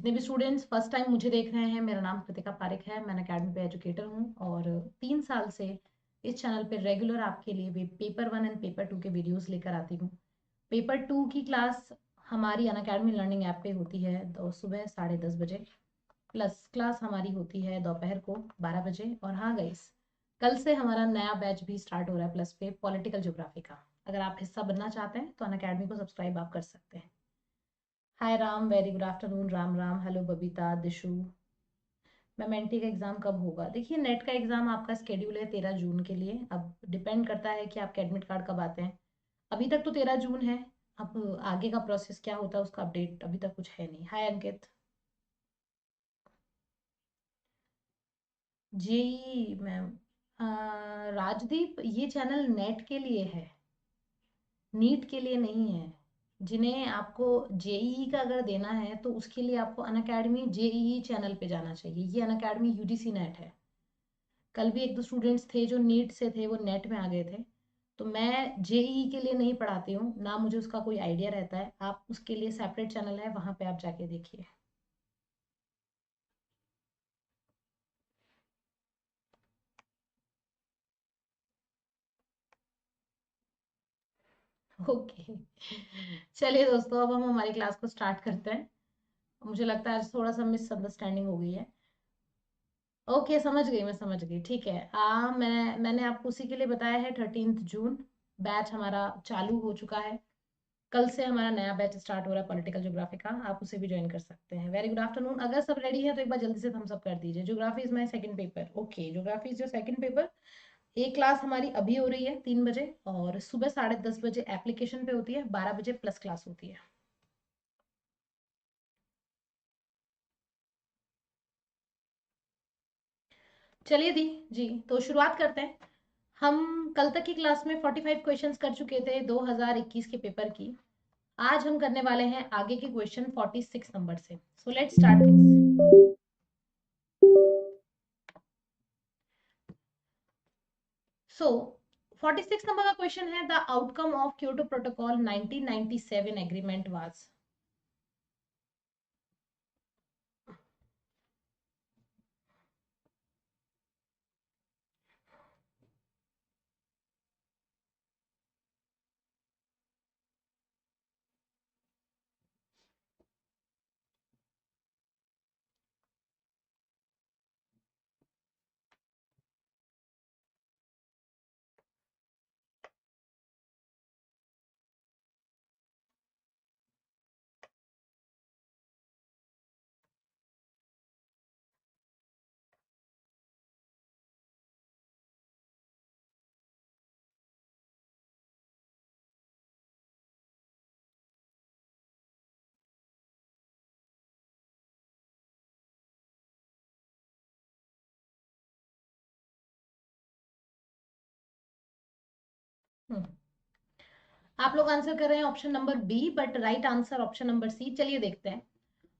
जितने भी students first time मुझे देख रहे हैं, मेरा नाम कृतिका पारिक है। मैं अकेडमी पे एजुकेटर हूँ और 3 साल से इस चैनल पे रेगुलर आपके लिए भी पेपर 1 एंड पेपर 2 के वीडियोस लेकर आती हूँ। पेपर 2 की क्लास हमारी अनअकैडमी लर्निंग ऐप पे होती है सुबह 10:30 बजे। प्लस क्लास हमारी होती है दोपहर को 12 बजे। और हाँ गाइस, कल से हमारा नया बैच भी स्टार्ट हो रहा है प्लस पे पॉलिटिकल ज्योग्राफी का। अगर आप हिस्सा बनना चाहते हैं तो अनअकैडमी को सब्सक्राइब आप कर सकते हैं। Hi Ram, very good afternoon. Ram Ram. Hello Babita, Dishu. मेंटी का एग्जाम कब होगा? देखिए, नेट का एग्जाम आपका स्केड्यूल है 13 जून के लिए। अब डिपेंड करता है कि आपके एडमिट कार्ड कब आते हैं। अभी तक तो 13 जून है। अब आगे का प्रोसेस क्या होता है उसका अपडेट अभी तक कुछ है नहीं। हाय अंकित। जी मैम। राजदीप, ये चैनल नेट के लिए है, नीट के लिए नहीं है। जिन्हें आपको जेईई का अगर देना है तो उसके लिए आपको अनअकैडमी जेईई चैनल पे जाना चाहिए। ये अनअकैडमी यूजीसी नेट है। कल भी एक दो स्टूडेंट्स थे जो नीट से थे, वो नेट में आ गए थे। तो मैं जेईई के लिए नहीं पढ़ाती हूँ, ना मुझे उसका कोई आइडिया रहता है। आप उसके लिए सेपरेट चैनल है, वहां पे आप जाके देखिए। ओके, चलिए दोस्तों, अब हम हमारी क्लास को स्टार्ट करते हैं। मुझे लगता है आज थोड़ा सा मिसअंडरस्टैंडिंग हो गई है। ओके, समझ गई, मैं समझ गई। ठीक है। मैंने आपको उसी के लिए बताया है। 13 जून बैच हमारा चालू हो चुका है। कल से हमारा नया बैच स्टार्ट हो रहा है पॉलिटिकल ज्योग्राफी का। आप उसे भी ज्वाइन कर सकते हैं। Very good afternoon. अगर सब रेडी है तो एक बार जल्दी से थम्स अप कर दीजिए। Geography is my second paper. Okay, geography is your second paper. एक क्लास हमारी अभी हो रही है 3 बजे, और सुबह 10:30 बजे एप्लीकेशन पे होती है, 12 बजे प्लस क्लास होती है। चलिए दी जी, तो शुरुआत करते हैं। हम कल तक की क्लास में 45 क्वेश्चंस कर चुके थे 2021 के पेपर की। आज हम करने वाले हैं आगे के क्वेश्चन 46 नंबर से। So let's start please. So 46 number का क्वेश्चन है, the outcome of Kyoto protocol 1997 agreement was. आप लोग आंसर कर रहे हैं option number B, but right answer option number C. चलिए देखते हैं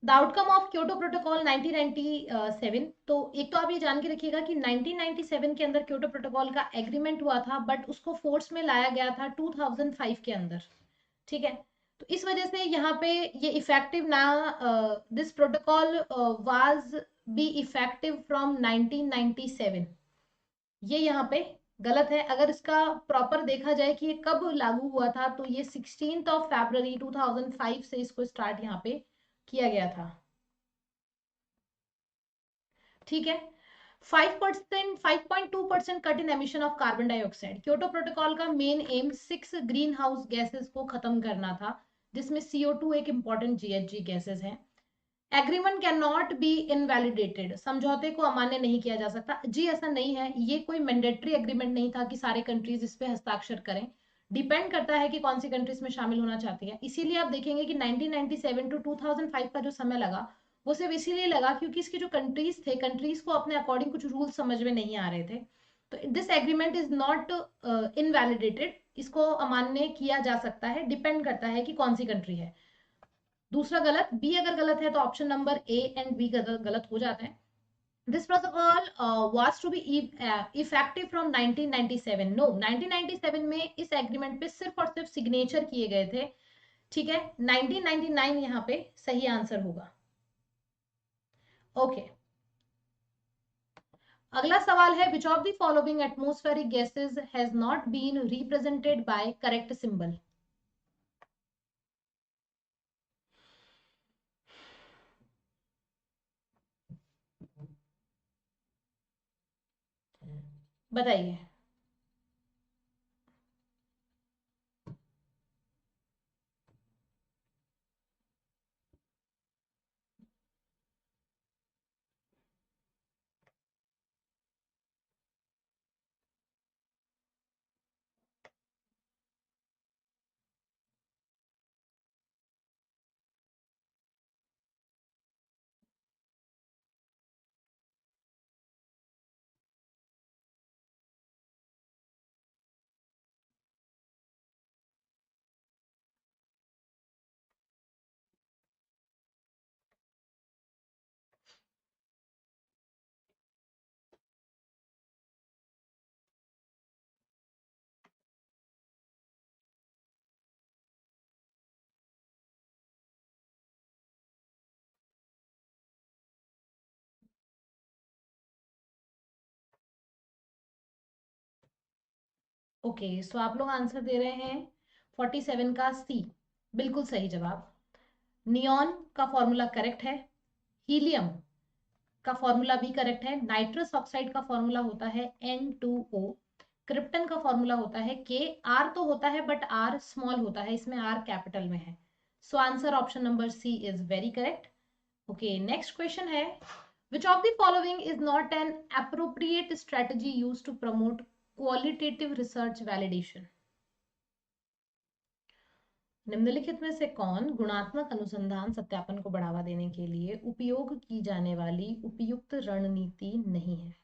the outcome of Kyoto protocol 1997। तो एक तो आप ये जान के रखिएगा कि 1997 के अंदर क्योटो प्रोटोकॉल का एग्रीमेंट हुआ था, बट उसको फोर्स में लाया गया था 2005 के अंदर। ठीक है। तो इस वजह से यहाँ पे ये इफेक्टिव ना, this protocol was B effective from 1997। ये यहाँ पे गलत है। अगर इसका प्रॉपर देखा जाए कि ये कब लागू हुआ था, तो ये 16 फरवरी 2005 से इसको स्टार्ट यहाँ पे किया गया था। ठीक है। 5.2% cut in emission of carbon dioxide. Kyoto protocol का main aim 6 green house gases को खत्म करना था, जिसमें CO2 एक इंपॉर्टेंट GHG गैसेस है। Agreement can not be invalidated. समझौते को अमान्य नहीं किया जा सकता। जी ऐसा नहीं है, ये कोई मैंडेटरी एग्रीमेंट नहीं था कि सारे कंट्रीज इस पे हस्ताक्षर करें। डिपेंड करता है कि कौन सी कंट्रीज में शामिल होना चाहती है। इसीलिए आप देखेंगे कि 1997 टू 2005 का जो समय लगा, वो सिर्फ इसीलिए लगा क्योंकि इसके जो कंट्रीज थे, कंट्रीज को अपने अकॉर्डिंग कुछ रूल समझ में नहीं आ रहे थे। तो this agreement is not invalidated. इसको अमान्य किया जा सकता है, डिपेंड करता है कि कौन सी कंट्री है। दूसरा गलत, बी अगर गलत है तो option number A and B गलत हो जाते हैं। This protocol was to be effective from 1997। No, 1997 में इस एग्रीमेंट पे सिर्फ और सिर्फ सिग्नेचर किए गए थे। ठीक है, 1999 यहाँ पे सही आंसर होगा। ओके, अगला सवाल है which of the following atmospheric gases has not been represented by correct symbol. बताइए। ओके, सो आप लोग आंसर दे रहे हैं 47 का सी, बिल्कुल सही जवाब। नियॉन का फॉर्मूला करेक्ट है, हीलियम का फॉर्मूला भी करेक्ट है, नाइट्रस ऑक्साइड का फॉर्मूला होता है N2O, क्रिप्टन का फॉर्मूला होता है K, R तो होता है बट R स्मॉल होता है, इसमें R कैपिटल में है। So answer option number C is very correct. Okay, next question है which of the following is not an appropriate strategy used to promote qualitative research validation। निम्नलिखित में से कौन गुणात्मक अनुसंधान सत्यापन को बढ़ावा देने के लिए उपयोग की जाने वाली उपयुक्त रणनीति नहीं है।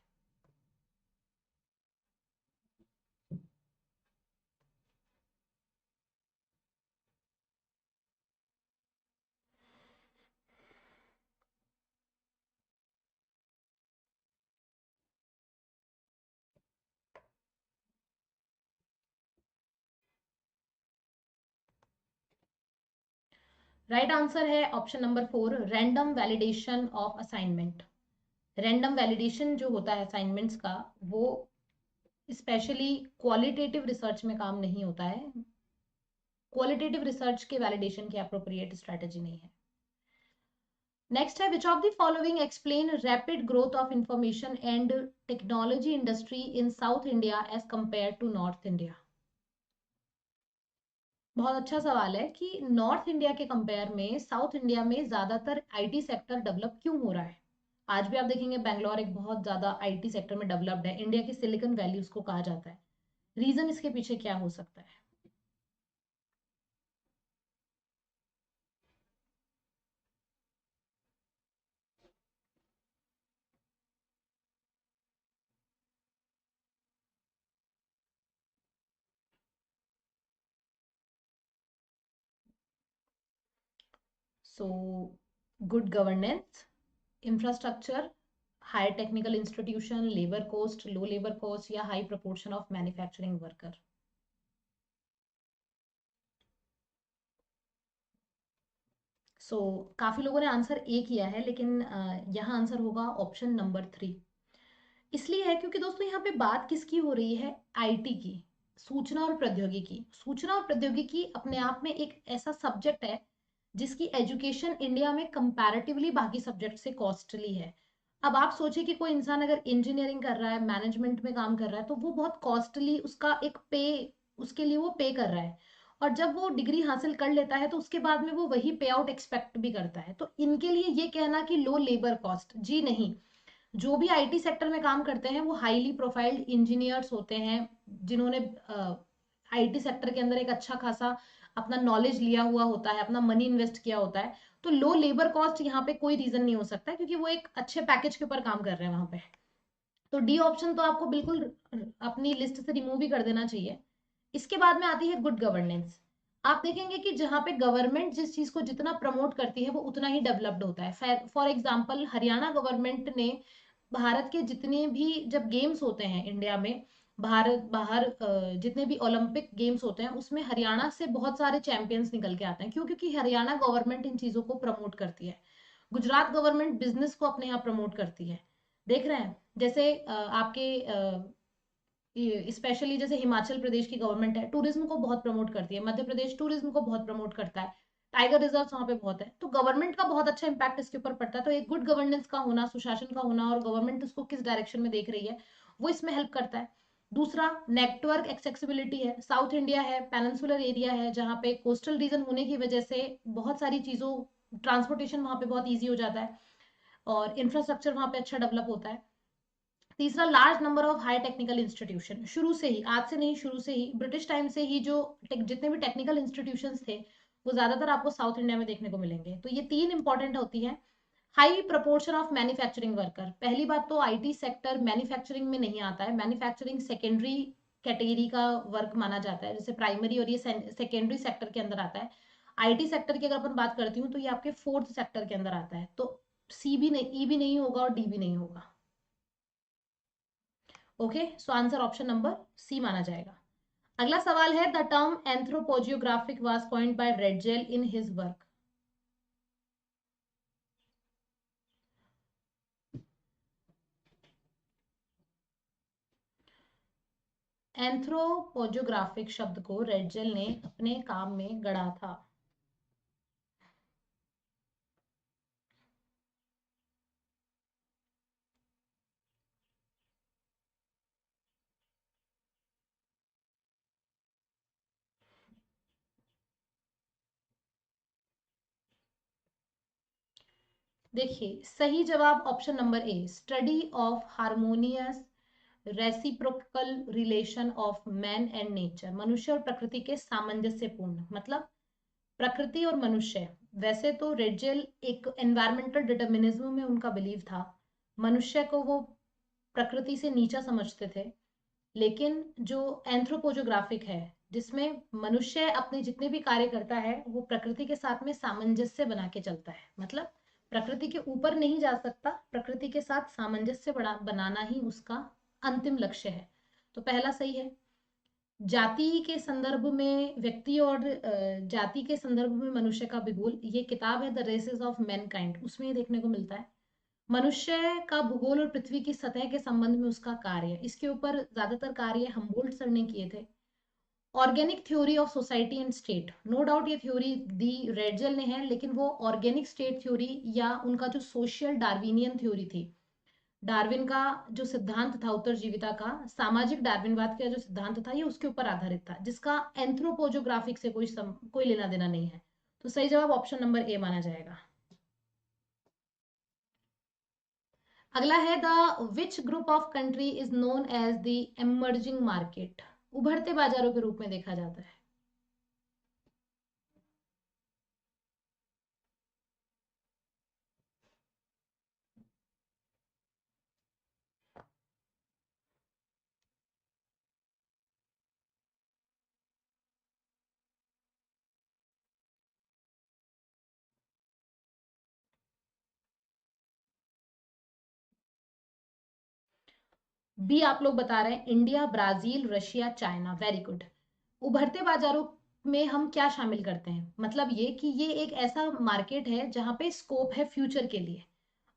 राइट आंसर है option number 4, random validation of assignment. Random validation जो होता है असाइनमेंट्स का, वो स्पेशली क्वालिटेटिव रिसर्च में काम नहीं होता है। क्वालिटेटिव रिसर्च के वैलिडेशन की अप्रोप्रिएट स्ट्रेटेजी नहीं है। नेक्स्ट है which of the following explain rapid growth of information and technology industry in South India as compare to North India. बहुत अच्छा सवाल है कि नॉर्थ इंडिया के कंपेयर में साउथ इंडिया में ज्यादातर आईटी सेक्टर डेवलप क्यों हो रहा है। आज भी आप देखेंगे बैंगलोर एक बहुत ज्यादा आईटी सेक्टर में डेवलप्ड है, इंडिया की सिलिकॉन वैली उसको कहा जाता है। रीजन इसके पीछे क्या हो सकता है। So good governance, infrastructure, high technical institution, labour cost, low labour cost, या high proportion of manufacturing worker. काफी लोगों ने आंसर ए किया है, लेकिन यहाँ आंसर होगा ऑप्शन नंबर 3। इसलिए है क्योंकि दोस्तों यहाँ पे बात किसकी हो रही है, आईटी की, सूचना और प्रौद्योगिकी। सूचना और प्रौद्योगिकी अपने आप में एक ऐसा सब्जेक्ट है जिसकी एजुकेशन इंडिया में कंपैरेटिवली बाकी सब्जेक्ट से कॉस्टली है। अब आप सोचिए कि कोई इंसान अगर इंजीनियरिंग कर रहा है, मैनेजमेंट में काम कर रहा है, तो वो बहुत कॉस्टली, उसका एक पे, उसके लिए वो पे कर रहा है, और जब वो डिग्री हासिल कर लेता है तो उसके बाद में वो वही पे आउट एक्सपेक्ट भी करता है। तो इनके लिए ये कहना कि लो लेबर कॉस्ट, जी नहीं। जो भी आईटी सेक्टर में काम करते हैं वो हाईली प्रोफाइल्ड इंजीनियर्स होते हैं, जिन्होंने आईटी सेक्टर के अंदर एक अच्छा खासा अपना नॉलेज लिया हुआ होता है, अपना मनी इन्वेस्ट किया होता है। तो लो लेबर कॉस्ट यहाँ पे कोई रीजन नहीं हो सकता, क्योंकि वो एक अच्छे पैकेज के ऊपर काम कर रहे हैं वहां पे। तो डी ऑप्शन तो आपको बिल्कुल अपनी लिस्ट से रिमूव ही कर देना चाहिए। इसके बाद में आती है गुड गवर्नेंस। आप देखेंगे कि जहां पे गवर्नमेंट जिस चीज को जितना प्रमोट करती है वो उतना ही डेवलप्ड होता है। फॉर एग्जाम्पल हरियाणा गवर्नमेंट ने भारत के जितने भी जब गेम्स होते हैं इंडिया में, भारत बाहर जितने भी ओलंपिक गेम्स होते हैं उसमें हरियाणा से बहुत सारे चैंपियंस निकल के आते हैं। क्यों? क्योंकि हरियाणा गवर्नमेंट इन चीजों को प्रमोट करती है। गुजरात गवर्नमेंट बिजनेस को अपने यहाँ प्रमोट करती है, देख रहे हैं। जैसे आपके स्पेशली जैसे हिमाचल प्रदेश की गवर्नमेंट है, टूरिज्म को बहुत प्रमोट करती है, मध्य प्रदेश टूरिज्म को बहुत प्रमोट करता है, टाइगर रिजर्व वहां पे बहुत है, तो गवर्नमेंट का बहुत अच्छा इंपैक्ट इसके ऊपर पड़ता है। तो एक गुड गवर्नेंस का होना, सुशासन का होना, और गवर्नमेंट उसको किस डायरेक्शन में देख रही है, वो इसमें हेल्प करता है। दूसरा, नेटवर्क एक्सेसिबिलिटी है, साउथ इंडिया है, पेनिनसुलर एरिया है, जहाँ पे कोस्टल रीजन होने की वजह से बहुत सारी चीजों, ट्रांसपोर्टेशन वहां पे बहुत ईजी हो जाता है, और इंफ्रास्ट्रक्चर वहां पे अच्छा डेवलप होता है। तीसरा, large number of high technical institution, शुरू से ही, आज से नहीं, शुरू से ही, ब्रिटिश टाइम से ही जो जितने भी टेक्निकल इंस्टीट्यूशंस थे, वो ज्यादातर आपको साउथ इंडिया में देखने को मिलेंगे। तो ये तीन इंपॉर्टेंट होती है। High proportion of manufacturing worker, पहली बात तो आईटी सेक्टर मैन्युफैक्चरिंग में नहीं आता है, मैन्युफैक्चरिंग सेकेंडरी कैटेगरी का वर्क माना जाता है, जैसे प्राइमरी, और ये सेकेंडरी सेक्टर के अंदर आता है। आईटी सेक्टर की अगर अपन बात करती हूँ तो ये आपके फोर्थ सेक्टर के अंदर आता है, तो सी भी नहीं, ई भी नहीं होगा और डी भी नहीं होगा। Okay, so answer option number C माना जाएगा। अगला सवाल है, the term anthropogeographic was coined by Ratzel in his work. Anthropogeographic शब्द को रेडजेल ने अपने काम में गढ़ा था। देखिए, सही जवाब option number A, study of harmonious reciprocal relation of man and nature, मनुष्य और प्रकृति के सामंजस्यपूर्ण, मतलब प्रकृति और मनुष्य। वैसे तो रेडजेल एक एनवायरमेंटल डिटर्मिनिज्म में उनका बिलीव था, मनुष्य को वो प्रकृति से नीचा समझते थे, लेकिन जो एंथ्रोपोजोग्राफिक है, जिसमें मनुष्य अपने जितने भी कार्य करता है वो प्रकृति के साथ में सामंजस्य बना के चलता है, मतलब प्रकृति के ऊपर नहीं जा सकता, प्रकृति के साथ सामंजस्य बनाना ही उसका अंतिम लक्ष्य है। तो पहला सही है। जाति के संदर्भ में, व्यक्ति और जाति के संदर्भ में मनुष्य का भूगोल, ये किताब है द रेसेस ऑफ मैनकाइंड, उसमें ये देखने को मिलता है। मनुष्य का भूगोल और पृथ्वी की सतह के संबंध में उसका कार्य, इसके ऊपर ज्यादातर कार्य हम्बोल्ट सर ने किए थे। Organic theory of society and state, no doubt ये थ्योरी दी रेडजेल ने है, लेकिन वो ऑर्गेनिक स्टेट थ्योरी या उनका जो सोशल डार्विनियन थ्योरी थी, डार्विन का जो सिद्धांत था उत्तरजीविता का, सामाजिक डार्विनवाद का जो सिद्धांत था, ये उसके ऊपर आधारित था, जिसका एंथ्रोपोजोग्राफिक से कोई लेना देना नहीं है। तो सही जवाब ऑप्शन नंबर ए माना जाएगा। अगला है, the which group of country is known as the emerging market, उभरते बाजारों के रूप में देखा जाता है। बी आप लोग बता रहे हैं, India, Brazil, Russia, China, very good. उभरते बाजारों में हम क्या शामिल करते हैं, मतलब ये कि ये एक ऐसा मार्केट है जहां पे स्कोप है फ्यूचर के लिए।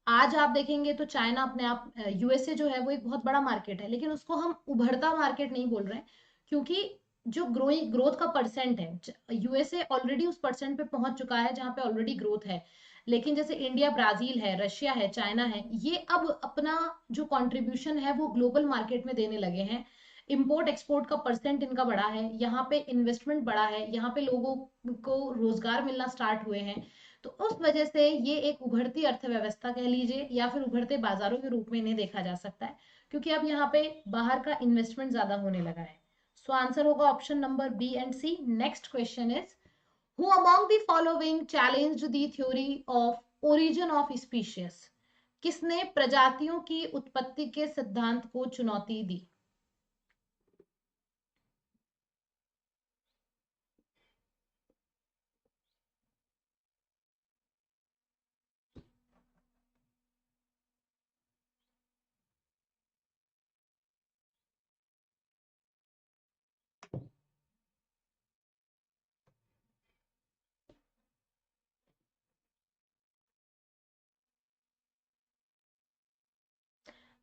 आज आप देखेंगे तो चाइना अपने आप, यूएसए जो है वो एक बहुत बड़ा मार्केट है, लेकिन उसको हम उभरता मार्केट नहीं बोल रहे हैं, क्योंकि जो ग्रोथ का परसेंट है, यूएसए ऑलरेडी उस परसेंट पे पहुंच चुका है जहां पे ऑलरेडी ग्रोथ है। लेकिन जैसे इंडिया, ब्राजील है, रशिया है, चाइना है, ये अब अपना जो कंट्रीब्यूशन है वो ग्लोबल मार्केट में देने लगे हैं। इंपोर्ट एक्सपोर्ट का परसेंट इनका बड़ा है, यहाँ पे इन्वेस्टमेंट बड़ा है, यहाँ पे लोगों को रोजगार मिलना स्टार्ट हुए हैं। तो उस वजह से ये एक उभरती अर्थव्यवस्था कह लीजिए, या फिर उभरते बाजारों के रूप में इन्हें देखा जा सकता है, क्योंकि अब यहाँ पे बाहर का इन्वेस्टमेंट ज्यादा होने लगा है। सो आंसर होगा option number B and C. Next question is, who among the following challenged the theory of origin of species, किसने प्रजातियों की उत्पत्ति के सिद्धांत को चुनौती दी।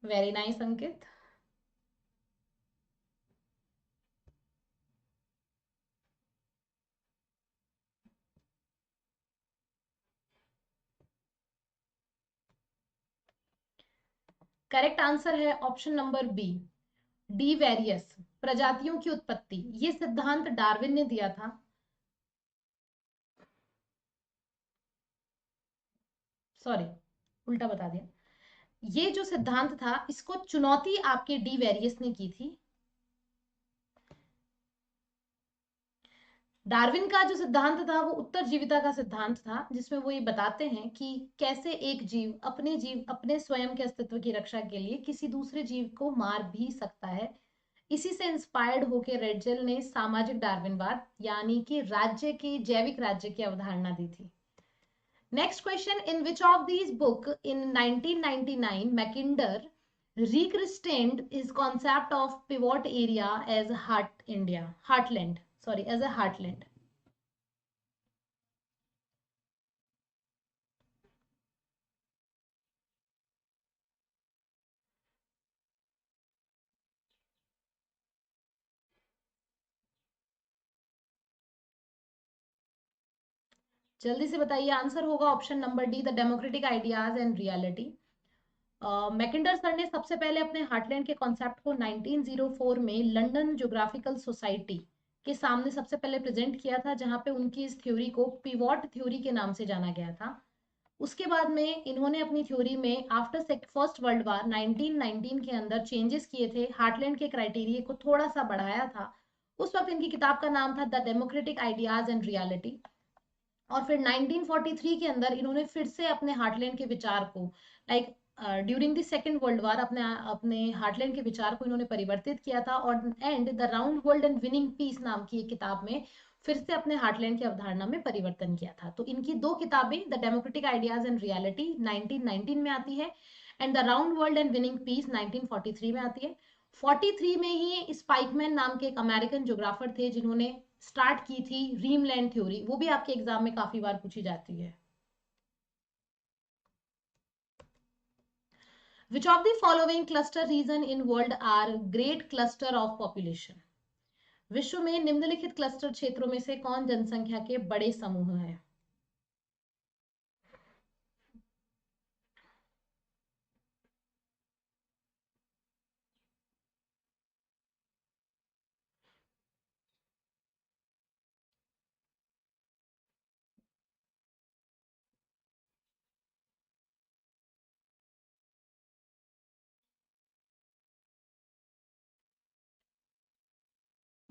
Very nice Ankit. Correct answer है option number B, de Vries, प्रजातियों की उत्पत्ति। ये सिद्धांत डार्विन ने दिया था। सॉरी, उल्टा बता दिया। ये जो सिद्धांत था इसको चुनौती आपके डी वेरियस ने की थी। डार्विन का जो सिद्धांत था वो उत्तरजीविता का सिद्धांत था, जिसमें वो ये बताते हैं कि कैसे एक जीव अपने स्वयं के अस्तित्व की रक्षा के लिए किसी दूसरे जीव को मार भी सकता है। इसी से इंस्पायर्ड होकर रेडजेल ने सामाजिक डार्विनवाद यानी कि राज्य की जैविक राज्य की अवधारणा दी थी। Next question, in which of these book in 1999 Mackinder recreated his concept of pivot area as a heartland. जल्दी से बताइए, आंसर होगा option number D, the democratic ideas and reality. Mackinder sir ने सबसे पहले अपने हार्टलैंड के कॉन्सेप्ट को 1904 में लंदन ज्योग्राफिकल सोसाइटी के सामने सबसे पहले प्रेजेंट किया था, जहां पे उनकी इस थ्योरी को पिवॉट थ्योरी के नाम से जाना गया था। उसके बाद में इन्होंने अपनी थ्योरी में आफ्टर फर्स्ट वर्ल्ड वार 1919 के अंदर चेंजेस किए थे, हार्टलैंड के क्राइटेरिया को थोड़ा सा बढ़ाया था। उस वक्त इनकी किताब का नाम था the democratic ideas and reality. और फिर 1943 के अंदर इन्होंने फिर से अपने हार्टलैंड के विचार को like during the second world war अपने अपने हार्टलैंड के विचार को इन्होंने परिवर्तित किया था, और and the round world and winning peace नाम की एक किताब में फिर से अपने हार्टलैंड की अवधारणा में परिवर्तन किया था। तो इनकी दो किताबें the democratic ideas and reality 1919 में आती है and the round world and winning peace 1943 में आती है। 43 में ही स्पाइकमैन नाम के एक अमेरिकन ज्योग्राफर थे जिन्होंने स्टार्ट की थी रीमलैंड थ्योरी, वो भी आपके एग्जाम में काफी बार पूछी जाती है। Which of the following cluster region in world are great cluster of population? विश्व में निम्नलिखित क्लस्टर क्षेत्रों में से कौन जनसंख्या के बड़े समूह है?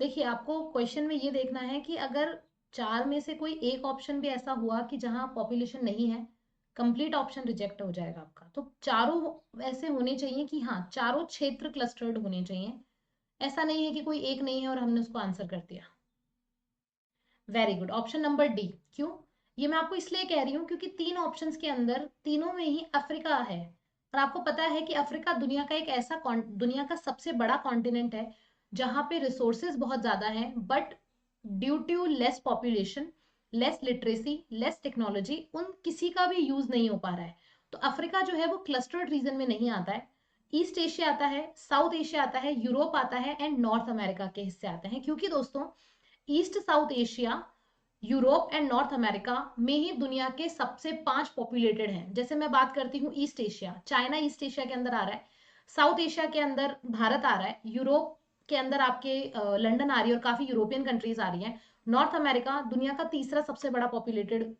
देखिए, आपको क्वेश्चन में ये देखना है कि अगर चार में से कोई एक ऑप्शन भी ऐसा हुआ कि जहां पॉपुलेशन नहीं है, कंप्लीट ऑप्शन रिजेक्ट हो जाएगा आपका। तो चारों ऐसे होने चाहिए कि हाँ, चारों क्षेत्र क्लस्टर्ड होने चाहिए। ऐसा नहीं है कि कोई एक नहीं है और हमने उसको आंसर कर दिया। Very good, option number D. क्यों? ये मैं आपको इसलिए कह रही हूँ क्योंकि तीन ऑप्शंस के अंदर तीनों में ही अफ्रीका है, और आपको पता है कि अफ्रीका दुनिया का एक ऐसा दुनिया का सबसे बड़ा कॉन्टिनेंट है जहां पे रिसोर्सेज बहुत ज्यादा है, but due to less population, less literacy, less technology, उन किसी का भी यूज नहीं हो पा रहा है। तो अफ्रीका जो है वो क्लस्टर्ड रीजन में नहीं आता है। ईस्ट एशिया आता है, साउथ एशिया आता है, यूरोप आता है एंड नॉर्थ अमेरिका के हिस्से आते हैं, क्योंकि दोस्तों east south Asia, Europe and north America में ही दुनिया के सबसे 5 पॉपुलेटेड हैं। जैसे मैं बात करती हूँ east Asia, China east Asia के अंदर आ रहा है, साउथ एशिया के अंदर भारत आ रहा है, यूरोप के अंदर आपके लंदन आ रही है और काफी यूरोपियन कंट्रीज आ रही हैं, नॉर्थ अमेरिका दुनिया का तीसरा सबसे बड़ा पॉपुलेटेड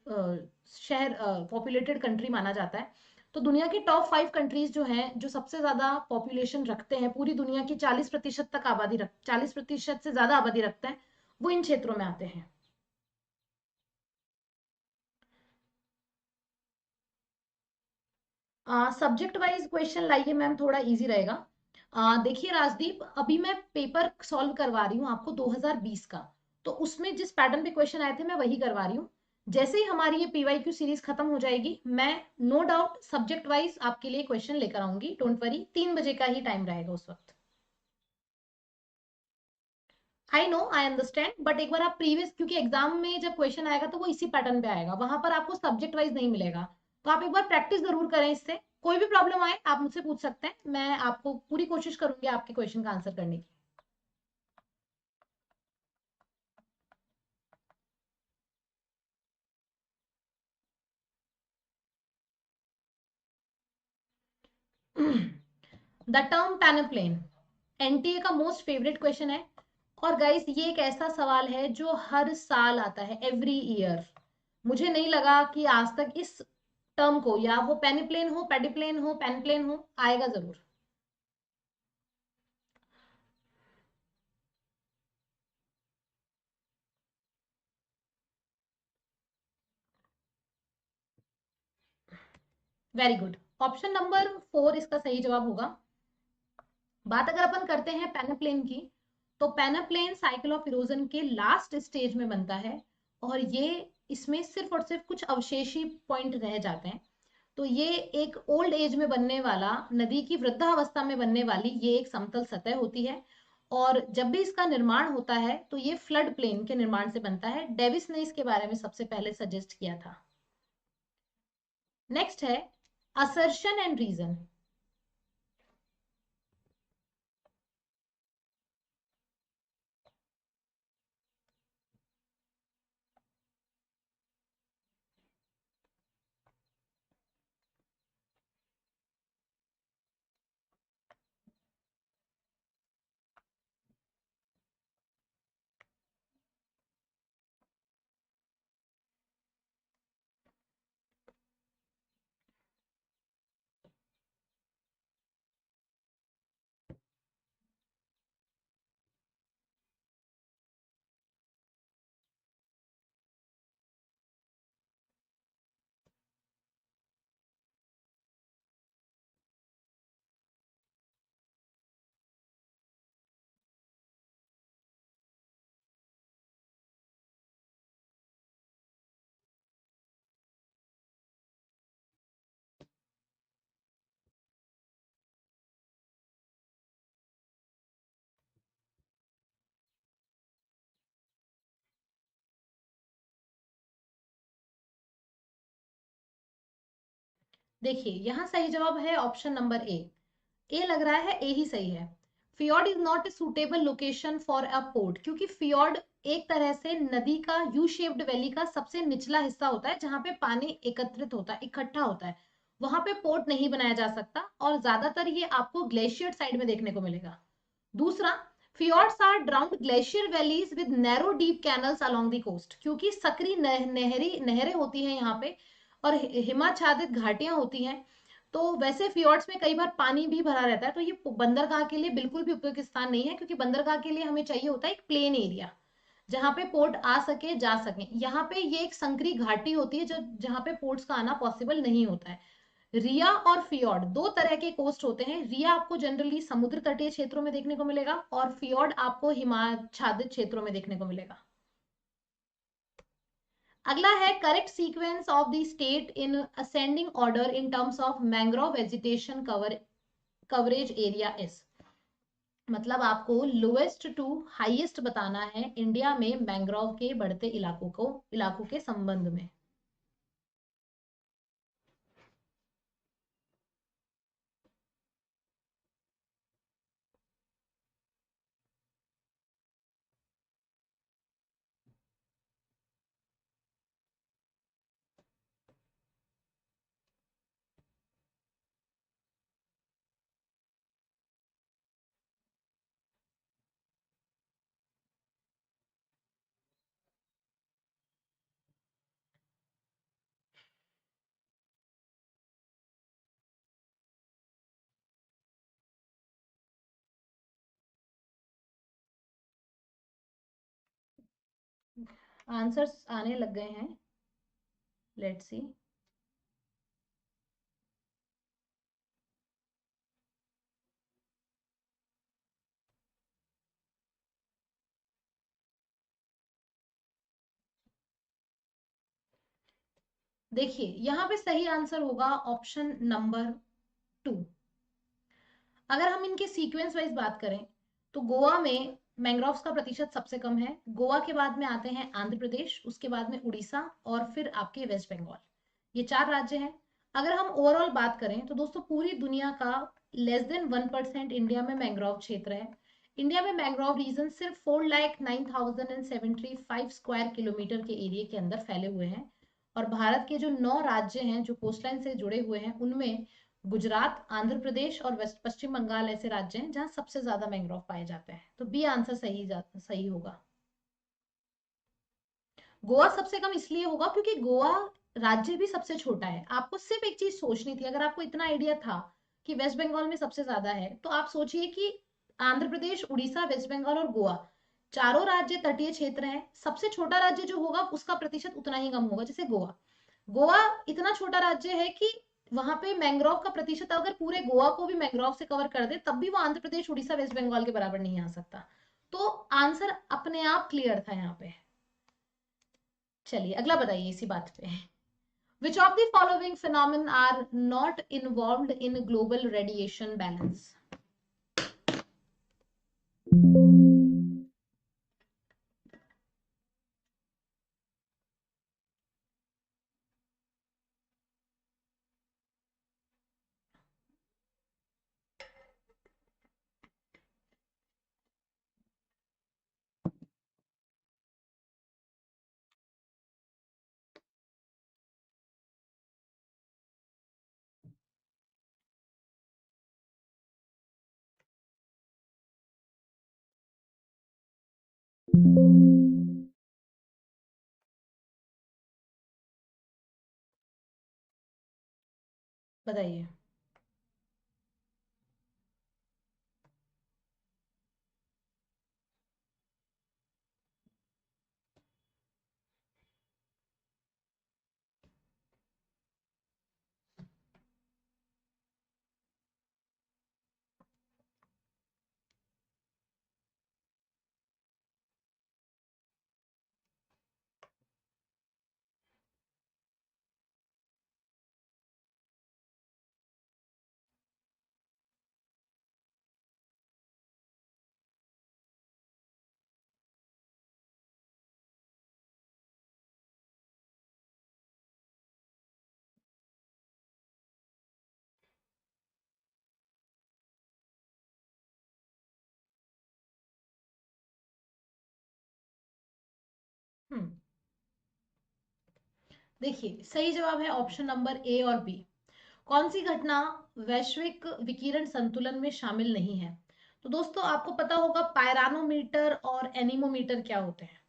कंट्री माना जाता है। तो दुनिया की टॉप 5 कंट्रीज जो हैं, जो सबसे ज्यादा पॉपुलेशन रखते हैं, पूरी दुनिया की 40% तक आबादी 40% से ज्यादा आबादी रखते हैं, वो इन क्षेत्रों में आते हैं। सब्जेक्ट वाइज क्वेश्चन लाइए मैम, थोड़ा इजी रहेगा। देखिए राजदीप, अभी मैं पेपर सॉल्व करवा रही हूँ आपको 2020 का, तो उसमें जिस पैटर्न पे क्वेश्चन आए थे मैं वही करवा रही हूँ। जैसे ही हमारी ये पीवाईक्यू सीरीज खत्म हो जाएगी, मैं नो डाउट सब्जेक्ट वाइज आपके लिए क्वेश्चन लेकर आऊंगी, डोंट वरी। 3 बजे का ही टाइम रहेगा उस वक्त। I know, I understand, but एक बार आप प्रीवियस, क्योंकि एग्जाम में जब क्वेश्चन आएगा तो वो इसी पैटर्न पे आएगा, वहां पर आपको सब्जेक्ट वाइज नहीं मिलेगा, तो आप एक बार प्रैक्टिस जरूर करें इससे। कोई भी प्रॉब्लम आए आप मुझसे पूछ सकते हैं, मैं आपको पूरी कोशिश करूंगी आपके क्वेश्चन का आंसर करने की। द टर्म पेनेप्लेन एनटीए का मोस्ट फेवरेट क्वेश्चन है। और गाइस ये एक ऐसा सवाल है जो हर साल आता है, एवरी ईयर। मुझे नहीं लगा कि आज तक इस टर्म को, या वो पेनिप्लेन हो, पेडिप्लेन हो, पेनप्लेन हो, आएगा जरूर। Very good. ऑप्शन नंबर 4 इसका सही जवाब होगा। बात अगर अपन करते हैं पेनाप्लेन की, तो पेनाप्लेन साइकिल ऑफ इरोजन के लास्ट स्टेज में बनता है, और ये इसमें सिर्फ और सिर्फ कुछ अवशेषी पॉइंट रह जाते हैं। तो ये एक ओल्ड एज में बनने वाला, नदी की वृद्धावस्था में बनने वाली ये एक समतल सतह होती है। और जब भी इसका निर्माण होता है तो ये फ्लड प्लेन के निर्माण से बनता है। डेविस ने इसके बारे में सबसे पहले सजेस्ट किया था। नेक्स्ट है असर्शन एंड रीजन। देखिए यहां सही जवाब है ऑप्शन नंबर ए लग रहा है, ए ही सही है। Fjord is not a suitable location for a port, क्योंकि फियोर्ड एक तरह से नदी का यू शेप्ड वैली का सबसे निचला हिस्सा होता है, जहां पे पानी एकत्रित होता है, इकट्ठा होता है। वहां पे पोर्ट नहीं बनाया जा सकता, और ज्यादातर ये आपको ग्लेशियर साइड में देखने को मिलेगा। दूसरा, fjords are drowned glacier valleys with narrow deep canals along the coast, क्योंकि सकरी नहरें होती हैं यहाँ पे, और हिमाच्छादित घाटियां होती हैं। तो वैसे फियोर्ड्स में कई बार पानी भी भरा रहता है, तो ये बंदरगाह के लिए बिल्कुल भी उपयुक्त स्थान नहीं है, क्योंकि बंदरगाह के लिए हमें चाहिए होता है एक प्लेन एरिया जहां पे पोर्ट आ सके, जा सके। यहाँ पे ये एक संकरी घाटी होती है जो जहां पे पोर्ट्स का आना पॉसिबल नहीं होता है। रिया और फियोर्ड दो तरह के कोस्ट होते हैं। रिया आपको जनरली समुद्र तटीय क्षेत्रों में देखने को मिलेगा, और फियोर्ड आपको हिमाच्छादित क्षेत्रों में देखने को मिलेगा। अगला है correct sequence of the state in ascending order in terms of mangrove vegetation coverage area is. मतलब आपको लोएस्ट टू हाईएस्ट बताना है इंडिया में मैंग्रोव के बढ़ते इलाकों के संबंध में। आंसर्स आने लग गए हैं, लेट्स सी। देखिए यहाँ पे सही आंसर होगा ऑप्शन नंबर 2। अगर हम इनके सीक्वेंस वाइज बात करें, तो गोवा में मैंग्रोव्स का प्रतिशत सबसे कम है। गोवा के बाद में आते हैं आंध्र प्रदेश, उसके बाद में उड़ीसा, और फिर आपके वेस्ट बंगाल। ये 4 राज्य हैं। अगर हम ओवरऑल बात करें तो दोस्तों पूरी दुनिया का लेस देन 1% इंडिया में मैंग्रोव क्षेत्र है। इंडिया में मैंग्रोव रीजन सिर्फ 4,09,075 स्क्वायर किलोमीटर के एरिया के अंदर फैले हुए हैं। और भारत के जो 9 राज्य हैं जो कोस्टलाइन से जुड़े हुए हैं, उनमें गुजरात, आंध्र प्रदेश और वेस्ट पश्चिम बंगाल ऐसे राज्य हैं जहां सबसे ज्यादा मैंग्रोव पाए जाते हैं। तो बी आंसर सही होगा। गोवा सबसे कम इसलिए होगा क्योंकि गोवा राज्य भी सबसे छोटा है। आपको सिर्फ एक चीज सोचनी थी, अगर आपको इतना आइडिया था कि वेस्ट बंगाल में सबसे ज्यादा है, तो आप सोचिए कि आंध्र प्रदेश, उड़ीसा, वेस्ट बंगाल और गोवा चारों राज्य तटीय क्षेत्र हैं। सबसे छोटा राज्य जो होगा उसका प्रतिशत उतना ही कम होगा। जैसे गोवा, गोवा इतना छोटा राज्य है कि वहां पे मैंग्रोव का प्रतिशत अगर पूरे गोवा को भी मैंग्रोव से कवर कर दे तब भी वो आंध्र प्रदेश, उड़ीसा, वेस्ट बंगाल के बराबर नहीं आ सकता। तो आंसर अपने आप क्लियर था यहाँ पे। चलिए अगला बताइए इसी बात पे। Which of the following phenomena are not involved in global radiation balance? बताइए। हम्म देखिए, सही जवाब है ऑप्शन नंबर ए और बी। कौन सी घटना वैश्विक विकिरण संतुलन में शामिल नहीं है? तो दोस्तों आपको पता होगा पायरानोमीटर और एनीमोमीटर क्या होते हैं।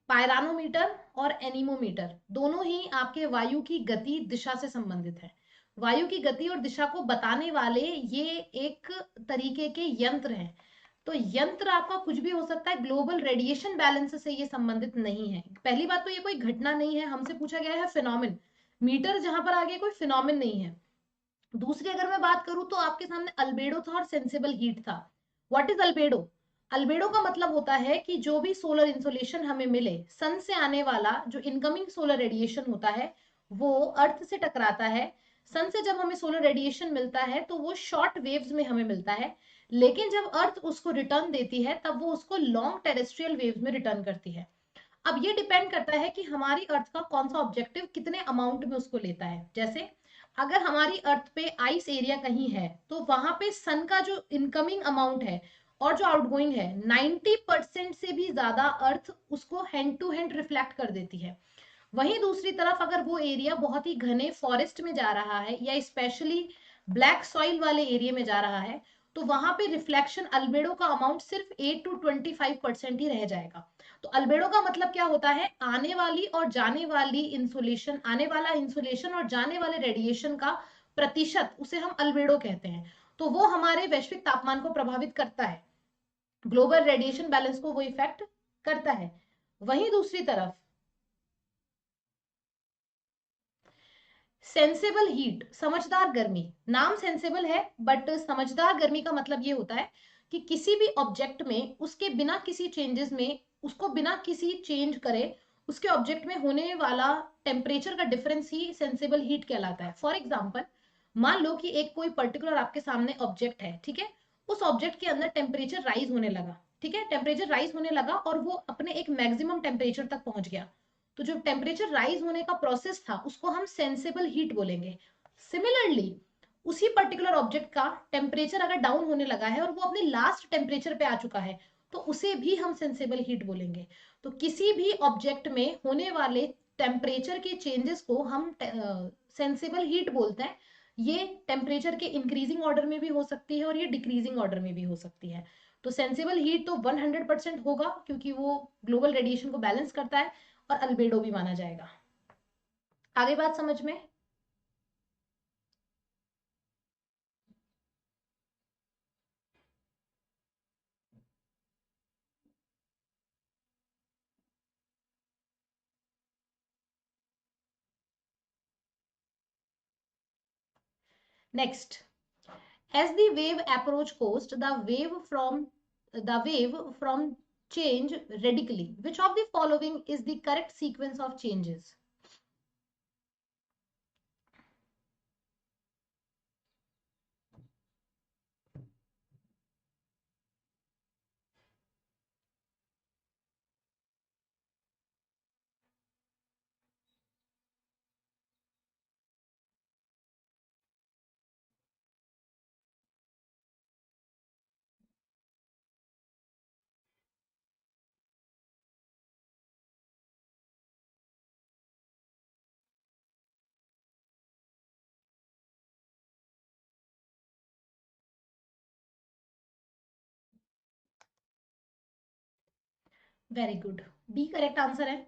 पायरानोमीटर और एनीमोमीटर दोनों ही आपके वायु की गति दिशा से संबंधित है। वायु की गति और दिशा को बताने वाले ये एक तरीके के यंत्र हैं। तो यंत्र आपका कुछ भी हो सकता है, ग्लोबल रेडिएशन बैलेंस से ये संबंधित नहीं है। पहली बात तो ये कोई घटना नहीं है, हमसे पूछा गया है फिनोमिन। मीटर जहां पर आगे कोई फिनोमिन नहीं है। दूसरी अगर मैं बात करूं तो आपके सामने अल्बेडो था और सेंसिबल हीट था। What is albedo? अल्बेडो का मतलब होता है कि जो भी सोलर इंसोलेशन हमें मिले, सन से आने वाला जो इनकमिंग सोलर रेडिएशन होता है वो अर्थ से टकराता है। सन से जब हमें सोलर रेडिएशन मिलता है तो वो शॉर्ट वेव्स में हमें मिलता है, लेकिन जब अर्थ उसको रिटर्न देती है तब वो उसको लॉन्ग टेरेस्ट्रियल वेव्स में रिटर्न करती है। अब ये डिपेंड करता है कि हमारी अर्थ का कौन सा ऑब्जेक्टिव कितने अमाउंट में उसको लेता है। जैसे अगर हमारी अर्थ पे आइस एरिया कहीं है तो वहां पे सन का जो इनकमिंग अमाउंट है और जो आउटगोइंग है 90% से भी ज्यादा अर्थ उसको हैंड टू हैंड रिफ्लेक्ट कर देती है। वहीं दूसरी तरफ अगर वो एरिया बहुत ही घने फॉरेस्ट में जा रहा है या स्पेशली ब्लैक सॉइल वाले एरिया में जा रहा है तो वहां पे रिफ्लेक्शन अल्बेडो का अमाउंट सिर्फ 8 to 25% ही रह जाएगा। तो अल्बेडो का मतलब क्या होता है? आने वाली और जाने वाली इंसुलेशन, आने वाला इंसुलेशन और जाने वाले रेडिएशन का प्रतिशत, उसे हम अल्बेडो कहते हैं। तो वो हमारे वैश्विक तापमान को प्रभावित करता है, ग्लोबल रेडिएशन बैलेंस को वो इफेक्ट करता है। वहीं दूसरी तरफ सेंसेबल हीट, समझदार गर्मी, नाम सेंसेबल है बट समझदार गर्मी का मतलब ये होता है कि किसी भी ऑब्जेक्ट में उसके बिना किसी चेंजेस में, उसको बिना किसी चेंज करे उसके ऑब्जेक्ट में होने वाला टेम्परेचर का डिफरेंस ही सेंसेबल हीट कहलाता है। फॉर एग्जाम्पल, मान लो कि एक कोई पर्टिकुलर आपके सामने ऑब्जेक्ट है, ठीक है। उस ऑब्जेक्ट के अंदर टेम्परेचर राइज होने लगा, ठीक है, टेम्परेचर राइज होने लगा और वो अपने एक मैक्सिमम टेम्परेचर तक पहुंच गया। तो जो टेम्परेचर राइज होने का प्रोसेस था उसको हम सेंसेबल हीट बोलेंगे। सिमिलरली उसी पर्टिकुलर ऑब्जेक्ट का टेम्परेचर अगर डाउन होने लगा है और वो अपने लास्ट टेम्परेचर पे आ चुका है तो उसे भी हम सेंसेबल हीट बोलेंगे। तो किसी भी ऑब्जेक्ट में होने वाले टेम्परेचर के चेंजेस को हम सेंसेबल हीट बोलते हैं। ये टेम्परेचर के इंक्रीजिंग ऑर्डर में भी हो सकती है और ये डिक्रीजिंग ऑर्डर में भी हो सकती है। तो सेंसेबल हीट तो 100% होगा क्योंकि वो ग्लोबल रेडिएशन को बैलेंस करता है और अल्बेडो भी माना जाएगा। आगे बात समझ में? Next, as the wave approach coast, the wave from change radically. Which of the following is the correct sequence of changes? Very good, B correct answer है।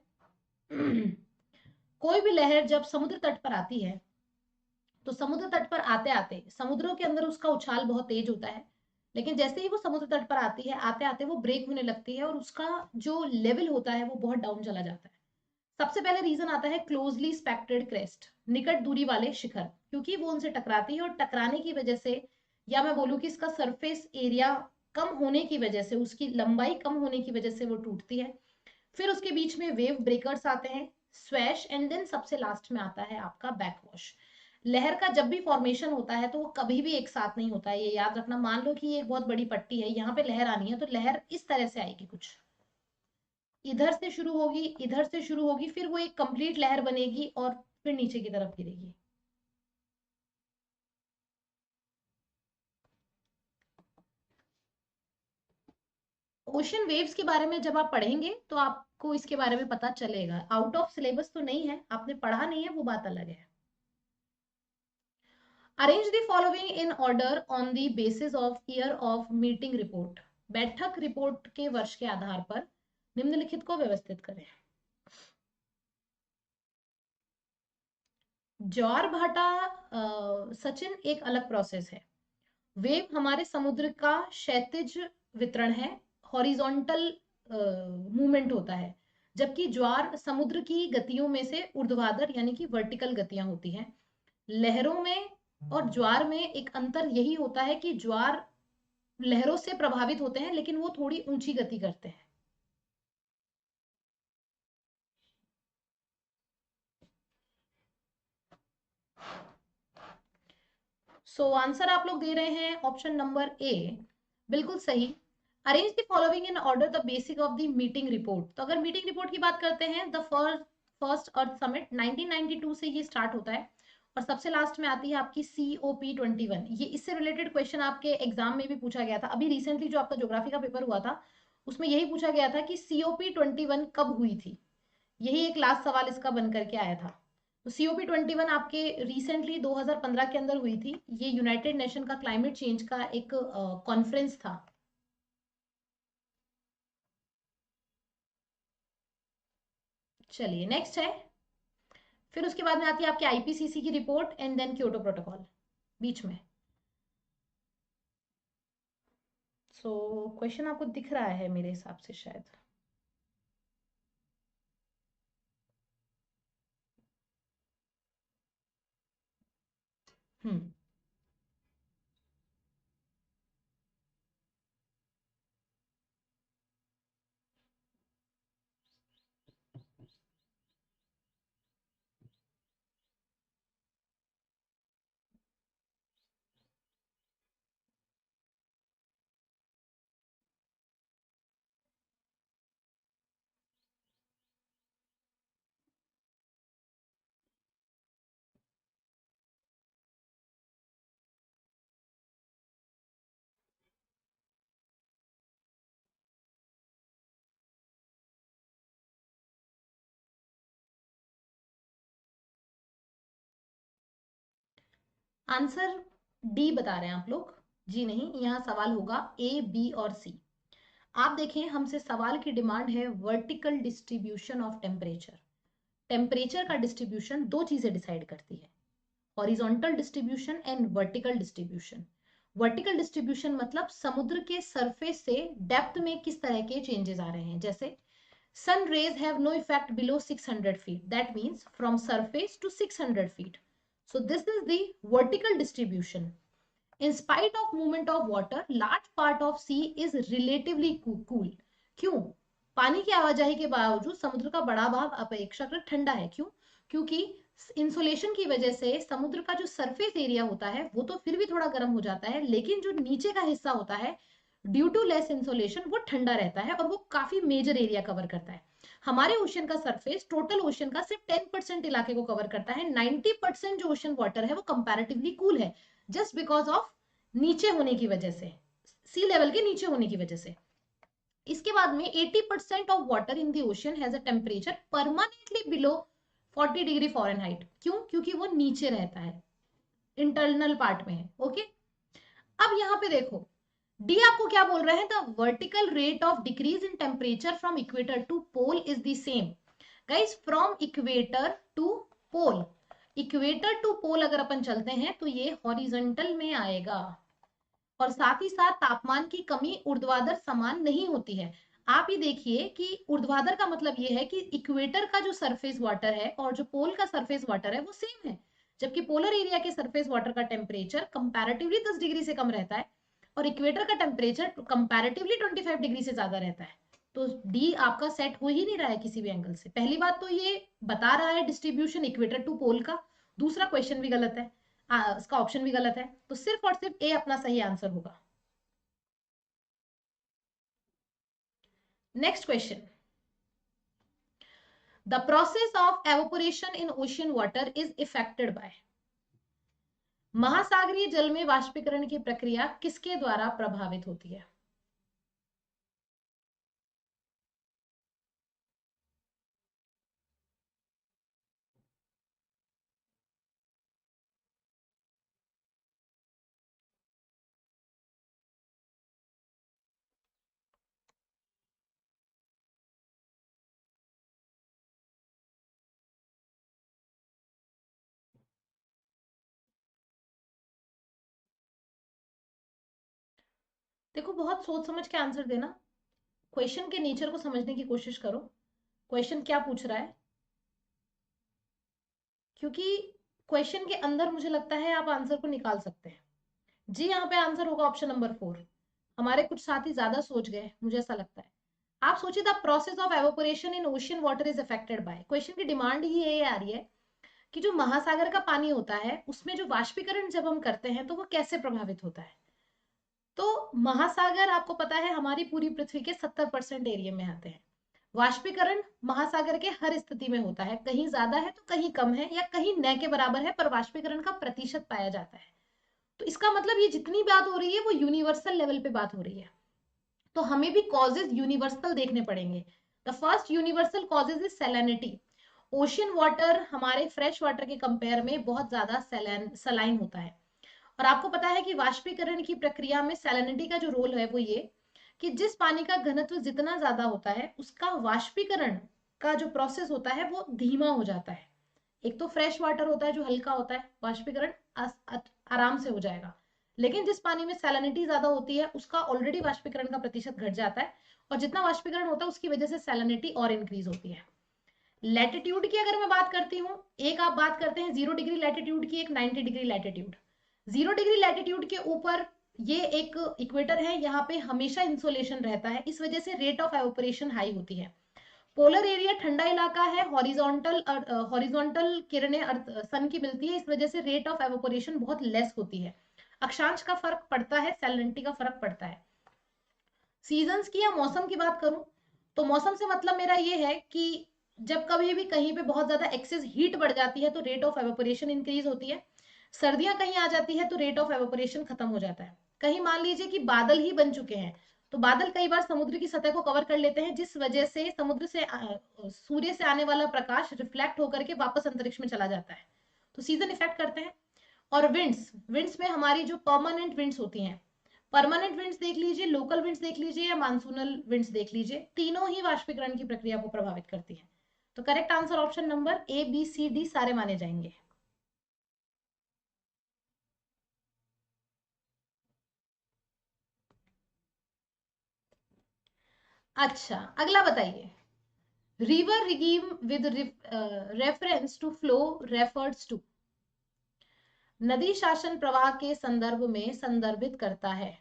कोई भी लहर जब समुद्र तट पर आती है तो समुद्र तट पर आते आते समुद्रों के अंदर उसका उछाल बहुत तेज होता है, लेकिन जैसे ही वो समुद्र तट पर आती है आते आते वो ब्रेक होने लगती है और उसका जो लेवल होता है वो बहुत डाउन चला जाता है। सबसे पहले रीजन आता है क्लोजली स्पेक्टेड क्रेस्ट, निकट दूरी वाले शिखर, क्योंकि वो उनसे टकराती है और टकराने की वजह से, या मैं बोलूँ कि इसका सरफेस एरिया कम होने की वजह से, उसकी लंबाई कम होने की वजह से वो टूटती है। फिर उसके बीच में वेव ब्रेकर्स आते हैं, स्वैश, एंड देन सबसे लास्ट में आता है आपका बैकवॉश। लहर का जब भी फॉर्मेशन होता है तो वो कभी भी एक साथ नहीं होता है, ये याद रखना। मान लो कि ये एक बहुत बड़ी पट्टी है, यहाँ पे लहर आनी है तो लहर इस तरह से आएगी, कुछ इधर से शुरू होगी, इधर से शुरू होगी, फिर वो एक कंप्लीट लहर बनेगी और फिर नीचे की तरफ गिरेगी। ओशन वेव्स के बारे में जब आप पढ़ेंगे तो आपको इसके बारे में पता चलेगा। आउट ऑफ सिलेबस तो नहीं है, आपने पढ़ा नहीं है वो बात अलग है। Arrange the following in order on the basis of year of meeting report. बैठक रिपोर्ट के वर्ष के आधार पर निम्नलिखित को व्यवस्थित करें। ज्वार भाटा सचिन एक अलग प्रोसेस है। वेव हमारे समुद्र का क्षैतिज वितरण है, हॉरिजॉन्टल मूवमेंट होता है, जबकि ज्वार समुद्र की गतियों में से ऊर्ध्वाधर यानी कि वर्टिकल गतियां होती हैं। लहरों में और ज्वार में एक अंतर यही होता है कि ज्वार लहरों से प्रभावित होते हैं लेकिन वो थोड़ी ऊंची गति करते हैं। सो आंसर आप लोग दे रहे हैं ऑप्शन नंबर ए, बिल्कुल सही। Arrange the following in order the basic of the meeting report. तो अगर मीटिंग रिपोर्ट की बात करते हैं, द फर्स्ट अर्थ समिट 1992 से ये स्टार्ट होता है और सबसे लास्ट में आती है आपकी COP21। ये इससे रिलेटेड क्वेश्चन आपके एग्जाम में भी पूछा गया था। अभी रिसेंटली जो आपका ज्योग्राफी का पेपर हुआ था उसमें यही पूछा गया था कि COP21 कब हुई थी। यही एक लास्ट सवाल इसका बन करके आया था। तो COP21 आपके रिसेंटली 2015 के अंदर हुई थी। ये यूनाइटेड नेशन का क्लाइमेट चेंज का एक कॉन्फ्रेंस था। चलिए नेक्स्ट है, फिर उसके बाद में आती है आपकी IPCC की report and then Kyoto protocol बीच में। सो क्वेश्चन आपको दिख रहा है मेरे हिसाब से शायद। हम्म, आंसर डी बता रहे हैं आप लोग, जी नहीं, यहाँ सवाल होगा ए, बी और सी। आप देखें, हमसे सवाल की डिमांड है vertical distribution of temperature. Temperature का डिस्ट्रीब्यूशन दो चीजें डिसाइड करती है, horizontal distribution and vertical distribution. Vertical distribution मतलब समुद्र के सरफेस से डेप्थ में किस तरह के चेंजेस आ रहे हैं। जैसे sun rays have no effect below 600 feet, that means from surface to 600 feet. So this is the vertical distribution. In spite of movement of water, large part of sea is relatively cool. क्यों? पानी की आवाजाही के बावजूद समुद्र का बड़ा भाग अपेक्षाकृत ठंडा है। क्यों? क्योंकि इंसुलेशन की वजह से समुद्र का जो सरफेस एरिया होता है वो तो फिर भी थोड़ा गर्म हो जाता है, लेकिन जो नीचे का हिस्सा होता है ड्यू टू लेस इंसुलेशन वो ठंडा रहता है और वो काफी मेजर एरिया कवर करता है। हमारे ओशन का सरफेस टोटल ओशन का सिर्फ 10% इलाके को कवर करता है, 90% जो ओशन वाटर है वो कंपैरेटिवली कूल है, जस्ट बिकॉज ऑफ नीचे होने की वजह से, सी लेवल के नीचे होने की वजह से। इसके बाद में 80% of water in the ocean has a temperature permanently below 40 degree Fahrenheit. क्यों? क्योंकि वो नीचे रहता है, इंटरनल पार्ट में है। ओके, अब यहाँ पे देखो, डी आपको क्या बोल रहे हैं, the vertical rate of decrease in temperature from equator to pole is the same. Guys, from equator to pole, equator to pole अगर अपन चलते हैं तो ये हॉरिजॉन्टल में आएगा, और साथ ही साथ तापमान की कमी ऊर्ध्वाधर समान नहीं होती है। आप ही देखिए कि ऊर्ध्वाधर का मतलब ये है कि इक्वेटर का जो सरफेस वाटर है और जो पोल का सरफेस वाटर है वो सेम है, जबकि पोलर एरिया के सरफेस वाटर का टेम्परेचर कंपैरेटिवली 10 डिग्री से कम रहता है और इक्वेटर का टेम्परेचर कंपैरेटिवली 25 डिग्री से ज्यादा रहता है। तो डी आपका सेट हो ही नहीं रहा है किसी भी एंगल से। पहली बात तो ये बता रहा है डिस्ट्रीब्यूशन इक्वेटर टू पोल का, दूसरा क्वेश्चन भी गलत है, इसका ऑप्शन भी गलत है, तो सिर्फ और सिर्फ ए अपना सही आंसर होगा। Next question, the process of evaporation in ocean water is affected by. महासागरीय जल में वाष्पीकरण की प्रक्रिया किसके द्वारा प्रभावित होती है? देखो, बहुत सोच समझ के आंसर देना, क्वेश्चन के नेचर को समझने की कोशिश करो, क्वेश्चन क्या पूछ रहा है, क्योंकि क्वेश्चन के अंदर मुझे लगता है आप आंसर को निकाल सकते हैं। जी, यहाँ पे आंसर होगा ऑप्शन नंबर 4। हमारे कुछ साथी ज्यादा सोच गए, मुझे ऐसा लगता है। आप सोचिए, the process of evaporation in ocean water is affected by, question की डिमांड ही ये आ रही है कि जो महासागर का पानी होता है उसमें जो वाष्पीकरण जब हम करते हैं तो वो कैसे प्रभावित होता है। तो महासागर आपको पता है हमारी पूरी पृथ्वी के 70% एरिया में आते हैं। वाष्पीकरण महासागर के हर स्थिति में होता है, कहीं ज्यादा है तो कहीं कम है या कहीं न के बराबर है, पर वाष्पीकरण का प्रतिशत पाया जाता है। तो इसका मतलब ये जितनी बात हो रही है वो यूनिवर्सल लेवल पे बात हो रही है, तो हमें भी कॉजेज यूनिवर्सल देखने पड़ेंगे। The first universal causes is salinity. Ocean water हमारे फ्रेश वाटर के कंपेयर में बहुत ज्यादा सलाइन होता है, और आपको पता है कि वाष्पीकरण की प्रक्रिया में सैलिनिटी का जो रोल है वो ये कि जिस पानी का घनत्व जितना ज्यादा होता है उसका वाष्पीकरण का जो प्रोसेस होता है वो धीमा हो जाता है। एक तो फ्रेश वाटर होता है जो हल्का होता है, वाष्पीकरण आराम से हो जाएगा, लेकिन जिस पानी में सैलिनिटी ज्यादा होती है उसका ऑलरेडी वाष्पीकरण का प्रतिशत घट जाता है, और जितना वाष्पीकरण होता है उसकी वजह से सैलिनिटी और इंक्रीज होती है। लैटिट्यूड की अगर मैं बात करती हूँ, एक आप बात करते हैं 0 डिग्री लैटिट्यूड की, एक 90 डिग्री लैटिट्यूड। 0 डिग्री लैटिट्यूड के ऊपर ये एक इक्वेटर है, यहाँ पे हमेशा इंसोलेशन रहता है, इस वजह से रेट ऑफ एवोपरेशन हाई होती है। पोलर एरिया ठंडा इलाका है, हॉरिजॉन्टल किरणें सन की मिलती है, इस वजह से रेट ऑफ एवोपरेशन बहुत लेस होती है। अक्षांश का फर्क पड़ता है, सैलिनिटी का फर्क पड़ता है। सीजन्स की या मौसम की बात करूं तो मौसम से मतलब मेरा ये है कि जब कभी भी कहीं पे बहुत ज्यादा एक्सेस हीट बढ़ जाती है तो रेट ऑफ एवोपरेशन इंक्रीज होती है। सर्दियां कहीं आ जाती है तो रेट ऑफ एवोपरेशन खत्म हो जाता है। कहीं मान लीजिए कि बादल ही बन चुके हैं, तो बादल कई बार समुद्र की सतह को कवर कर लेते हैं, जिस वजह से समुद्र से सूर्य से आने वाला प्रकाश रिफ्लेक्ट होकर के वापस अंतरिक्ष में चला जाता है, तो सीजन इफेक्ट करते हैं। और विंड्स, विंड्स में हमारी जो परमानेंट विंड्स होती हैं, परमानेंट विंड्स देख लीजिए, लोकल विंड्स देख लीजिए या मानसूनल विंड्स देख लीजिए, तीनों ही वाष्पीकरण की प्रक्रिया को प्रभावित करती हैं। तो correct answer option number A B C D सारे माने जाएंगे। अच्छा, अगला बताइए। River regime with reference to flow refers to, नदी शासन प्रवाह के संदर्भ में संदर्भित करता है।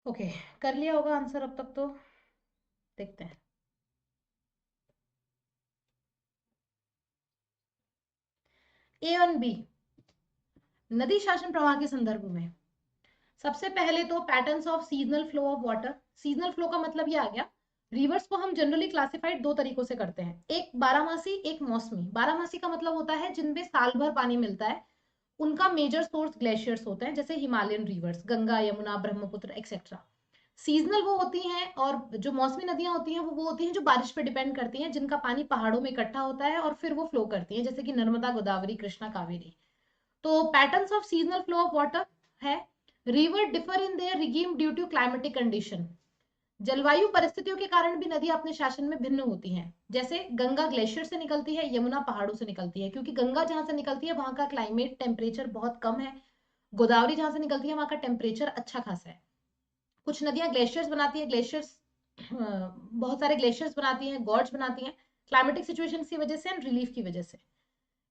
ओके, कर लिया होगा आंसर अब तक तो, देखते हैं। ए और बी, नदी शासन प्रवाह के संदर्भ में सबसे पहले तो patterns of seasonal flow of water. Seasonal flow का मतलब ये आ गया, रिवर्स को हम जनरली क्लासिफाइड दो तरीकों से करते हैं, एक बारहमासी एक मौसमी। बारहमासी का मतलब होता है जिनमें साल भर पानी मिलता है, उनका मेजर सोर्स ग्लेशियर्स होते हैं, जैसे Himalayan reverse, Ganga Yamuna Brahmaputra etcetera. Seasonal वो होती हैं, और जो मौसमी नदियां होती हैं वो होती हैं जो बारिश पे डिपेंड करती हैं, जिनका पानी पहाड़ों में इकट्ठा होता है और फिर वो फ्लो करती हैं, जैसे कि नर्मदा गोदावरी कृष्णा कावेरी। तो patterns of seasonal flow of water है, river differ in their regime due to climatic condition, जलवायु परिस्थितियों के कारण भी नदियां अपने शासन में भिन्न होती हैं। जैसे गंगा ग्लेशियर से निकलती है, यमुना पहाड़ों से निकलती है, क्योंकि गंगा जहां से निकलती है वहां का क्लाइमेट टेम्परेचर बहुत कम है, गोदावरी जहां से निकलती है वहां का टेम्परेचर अच्छा खासा है। कुछ नदियां ग्लेशियर्स बनाती है, ग्लेशियर्स बहुत सारे ग्लेशियर्स बनाती हैं, गॉर्ज बनाती हैं, क्लाइमेटिक सिचुएशन की वजह से एंड रिलीफ की वजह से।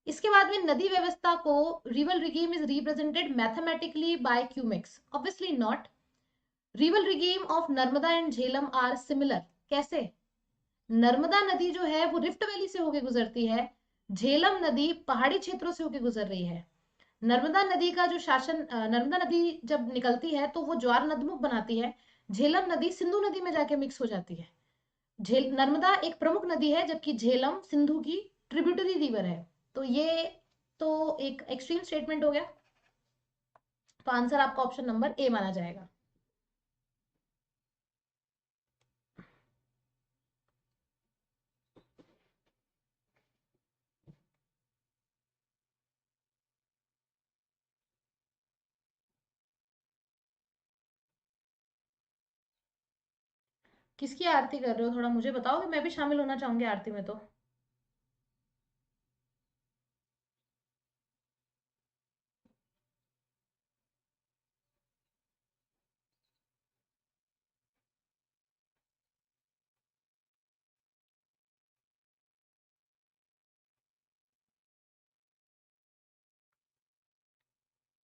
इसके बाद में नदी व्यवस्था को river regime is represented mathematically by cumecs, obviously not. River regime of Narmada and Jhelum are similar. कैसे? नर्मदा नदी जो है वो रिफ्ट वैली से होकर गुजरती है, झेलम नदी पहाड़ी क्षेत्रों से होकर गुजर रही है। नर्मदा नदी का जो शासन, नर्मदा नदी जब निकलती है तो वो ज्वार नदमुख बनाती है, झेलम नदी सिंधु नदी में जाके मिक्स हो जाती है। झेल नर्मदा एक प्रमुख नदी है, जबकि झेलम सिंधु की ट्रिब्यूटरी रिवर है। तो ये तो एक एक्सट्रीम स्टेटमेंट हो गया, तो आंसर आपका ऑप्शन नंबर ए माना जाएगा। किसकी आरती कर रहे हो, थोड़ा मुझे बताओगे, मैं भी शामिल होना चाहूंगी आरती में तो।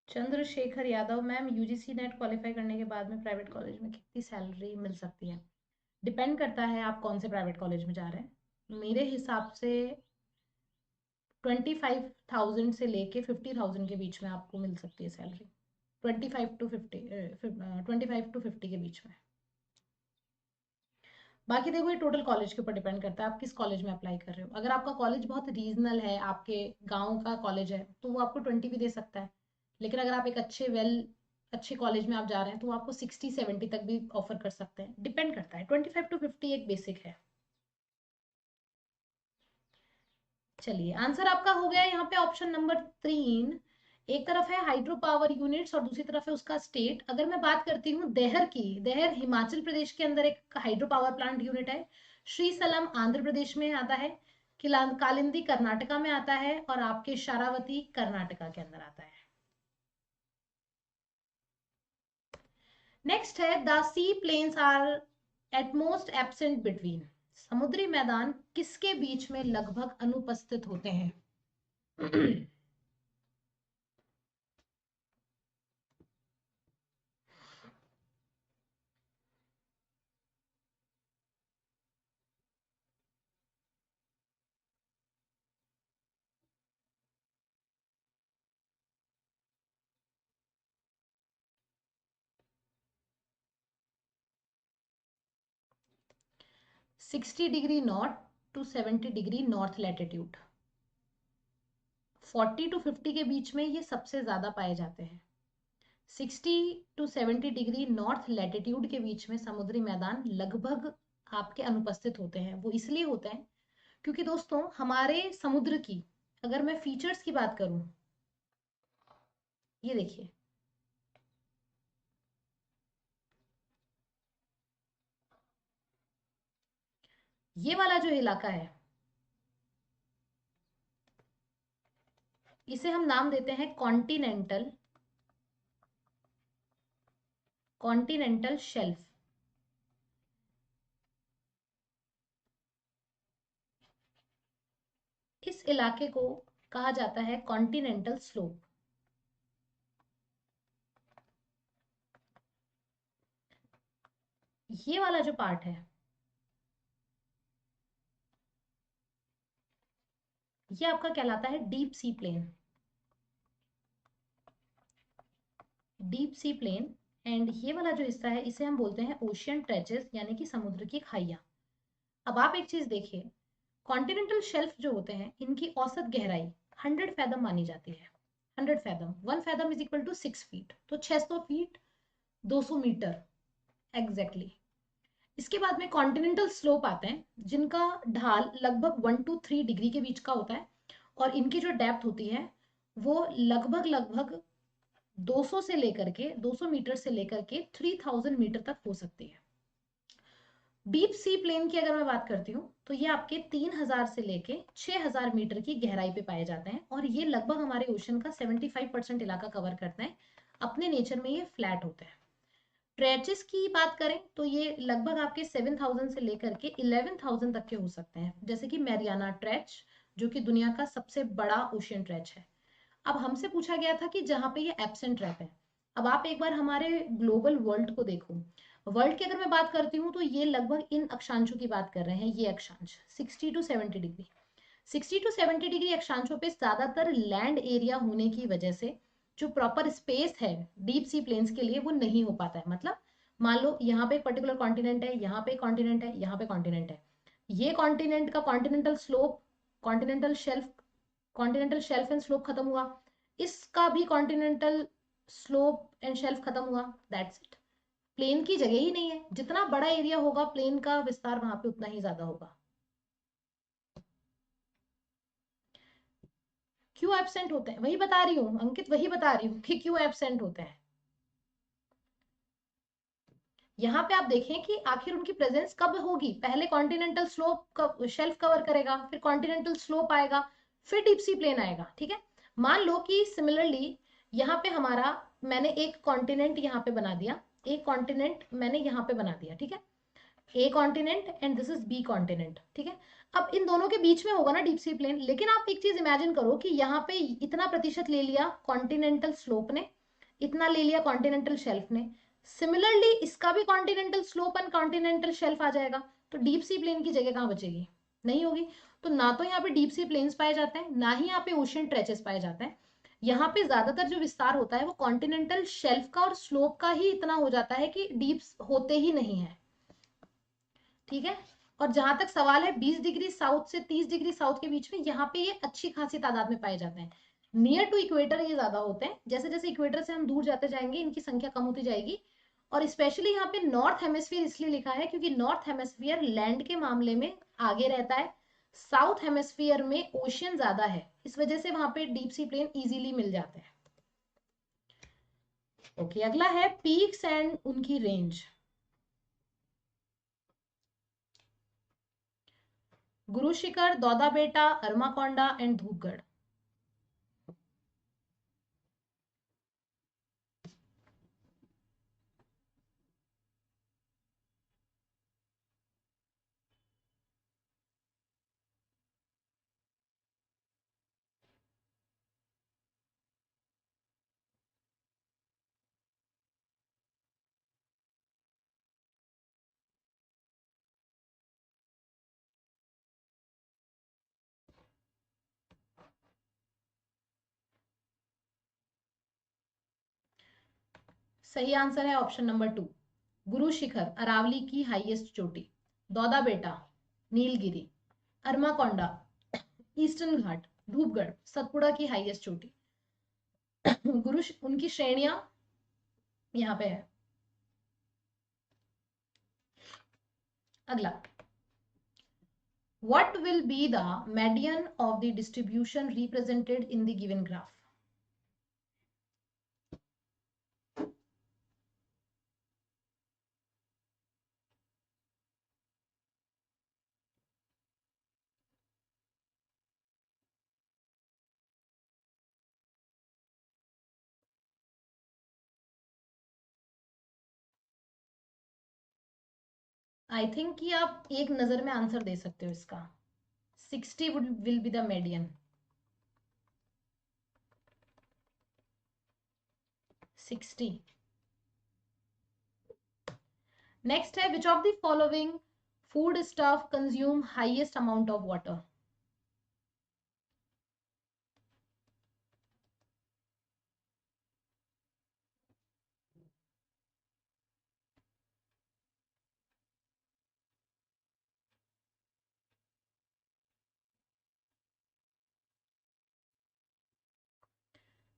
Chandrashekhar Yadav, ma'am UGC net qualify करने के बाद में प्राइवेट कॉलेज में कितनी सैलरी मिल सकती है? डिपेंड करता है आप कौन से प्राइवेट कॉलेज में जा रहे हैं। मेरे हिसाब से 25,000 से लेके 50,000 के बीच में आपको मिल सकती है सैलरी। 25 टू 50, 25 टू 50 के बीच में। बाकी देखो ये टोटल कॉलेज के ऊपर डिपेंड करता है आप किस कॉलेज में अप्लाई कर रहे हो। अगर आपका कॉलेज बहुत रीजनल है, आपके गांव का कॉलेज है, तो वो आपको 20 भी दे सकता है। लेकिन अगर आप एक अच्छे कॉलेज में आप जा रहे हैं तो वो आपको 60-70 तक भी ऑफर कर सकते हैं, डिपेंड करता है। 25 टू 50 एक बेसिक है। चलिए, आंसर आपका हो गया यहाँ पे ऑप्शन नंबर 3। एक तरफ है हाइड्रो पावर यूनिट्स और दूसरी तरफ है उसका स्टेट। अगर मैं बात करती हूँ देहर की, देहर हिमाचल प्रदेश के अंदर एक हाइड्रो पावर प्लांट यूनिट है, श्रीसलम आंध्र प्रदेश में आता है, कालिंदी कर्नाटका में आता है और आपके शारावती कर्नाटका के अंदर आता है। नेक्स्ट है the sea plains are at most absent between. समुद्री मैदान किसके बीच में लगभग अनुपस्थित होते हैं? 60 degree north to 70 degree north latitude, 40 to 50 के बीच में ये सबसे ज्यादा पाए जाते हैं। 60 टू 70 डिग्री नॉर्थ लैटिट्यूड के बीच में समुद्री मैदान लगभग आपके अनुपस्थित होते हैं। वो इसलिए होते हैं क्योंकि दोस्तों हमारे समुद्र की अगर मैं फीचर्स की बात करूं, ये देखिए, ये वाला जो इलाका है इसे हम नाम देते हैं कॉन्टिनेंटल कॉन्टिनेंटल शेल्फ। इस इलाके को कहा जाता है कॉन्टिनेंटल स्लोप। ये वाला जो पार्ट है ये आपका कहलाता है deep sea plain. Deep sea plain and ये वाला जो हिस्सा है इसे हम बोलते हैं ओशियन ट्रेचेस, यानी कि समुद्र की खाइयां। अब आप एक चीज देखिए, कॉन्टिनेंटल शेल्फ जो होते हैं इनकी औसत गहराई 100 फैदम मानी जाती है। 100 fathom, 1 fathom is equal to 6 feet, तो 600 फीट 200 मीटर एग्जैक्टली। इसके बाद में कॉन्टिनेंटल स्लोप आते हैं जिनका ढाल लगभग 1 to 3 डिग्री के बीच का होता है और इनकी जो डेप्थ होती है वो लगभग लगभग 200 से लेकर के 200 मीटर से लेकर के 3000 मीटर तक हो सकती है। डीप सी प्लेन की अगर मैं बात करती हूँ तो ये आपके 3000 से लेके 6000 मीटर की गहराई पे पाए जाते हैं और ये लगभग हमारे ओशन का 75% इलाका कवर करते हैं। अपने नेचर में ये फ्लैट होते हैं। ट्रेचेस की बात करें तो ये लगभग आपके 7000 से लेकर के 11000 तक के हो सकते हैं, जैसे कि मैरियाना ट्रेच जो कि दुनिया का सबसे बड़ा ओशियन ट्रेच है। अब हमसे पूछा गया था कि जहां पे ये एब्सेंट रहते हैं। अब आप एक बार हमारे ग्लोबल वर्ल्ड को देखो। वर्ल्ड की अगर मैं बात करती हूँ तो ये लगभग इन अक्षांशों की बात कर रहे हैं। ये अक्षांश 60 टू 70 डिग्री, 60 टू 70 डिग्री अक्षांशों पे ज्यादातर लैंड एरिया होने की वजह से जो प्रॉपर स्पेस है डीप सी प्लेन्स के लिए वो नहीं हो पाता है। मतलब मान लो यहाँ पे एक पर्टिकुलर कॉन्टिनेंट है, यहाँ पे कॉन्टिनेंट है, यहाँ पे कॉन्टिनेंट है, ये कॉन्टिनेंट का continental slope, continental shelf and slope खत्म हुआ, इसका भी कॉन्टिनेंटल स्लोप एंड शेल्फ खत्म हुआ, दैट्स इट। प्लेन की जगह ही नहीं है। जितना बड़ा एरिया होगा प्लेन का विस्तार वहां पे उतना ही ज्यादा होगा। क्यों एब्सेंट होते हैं वही बता रही हूँ अंकित, वही बता रही हूँ कि क्यों एब्सेंट होते हैं। यहाँ पे आप देखें कि आखिर उनकी प्रेजेंस कब होगी। पहले कॉन्टिनेंटल स्लोप शेल्फ कवर करेगा, फिर कॉन्टिनेंटल स्लोप आएगा, फिर डीप सी प्लेन आएगा। ठीक है, मान लो कि सिमिलरली यहाँ पे हमारा, मैंने एक कॉन्टिनेंट यहाँ पे बना दिया, एक कॉन्टिनेंट मैंने यहाँ पे बना दिया। ठीक है, A continent and this is B continent. ठीक है, अब इन दोनों के बीच में होगा ना डीप सी प्लेन, लेकिन आप एक चीज इमेजिन करो कि यहाँ पे इतना प्रतिशत ले लिया कॉन्टिनेंटल स्लोप ने, इतना ले लिया कॉन्टिनेंटल शेल्फ ने, सिमिलरली इसका भी continental slope and continental shelf आ जाएगा, तो डीप सी प्लेन की जगह कहाँ बचेगी? नहीं होगी। तो ना तो यहाँ पे डीप सी प्लेन्स पाए जाते हैं, ना ही यहाँ पे ओशियन ट्रेचेस पाए जाते हैं। यहाँ पे ज्यादातर जो विस्तार होता है वो कॉन्टिनेंटल शेल्फ का और स्लोप का ही इतना हो जाता है कि डीप होते ही नहीं है। ठीक है, और जहां तक सवाल है 20 डिग्री साउथ से 30 डिग्री साउथ के बीच में, यहाँ पे ये अच्छी खासी तादाद में पाए जाते हैं। नियर टू इक्वेटर ये ज्यादा होते हैं, जैसे जैसे इक्वेटर से हम दूर जाते जाएंगे इनकी संख्या कम होती जाएगी। और स्पेशली यहाँ पे नॉर्थ हेमिस्फीयर इसलिए लिखा है क्योंकि नॉर्थ हेमिस्फीयर लैंड के मामले में आगे रहता है, साउथ हेमिस्फीयर में ओशियन ज्यादा है, इस वजह से वहां पे डीप सी प्लेन इजीली मिल जाते हैं। ओके, अगला है पीक्स एंड उनकी रेंज। गुरु शिखर, दौदा बेटा, अरमाकोंडा एंड धूपगढ़। सही आंसर है ऑप्शन नंबर 2, गुरु शिखर अरावली की हाईएस्ट चोटी, दौदा बेटा नीलगिरी, अरमाकोंडा ईस्टर्न घाट, धूपगढ़ सतपुड़ा की हाईएस्ट चोटी। उनकी श्रेणियां यहाँ पे है। अगला, what will be the median of the distribution represented in the given graph? I think कि आप एक नजर में आंसर दे सकते हो इसका। 60 will be the median. 60। Next है, which of the following food stuff consume highest amount of water?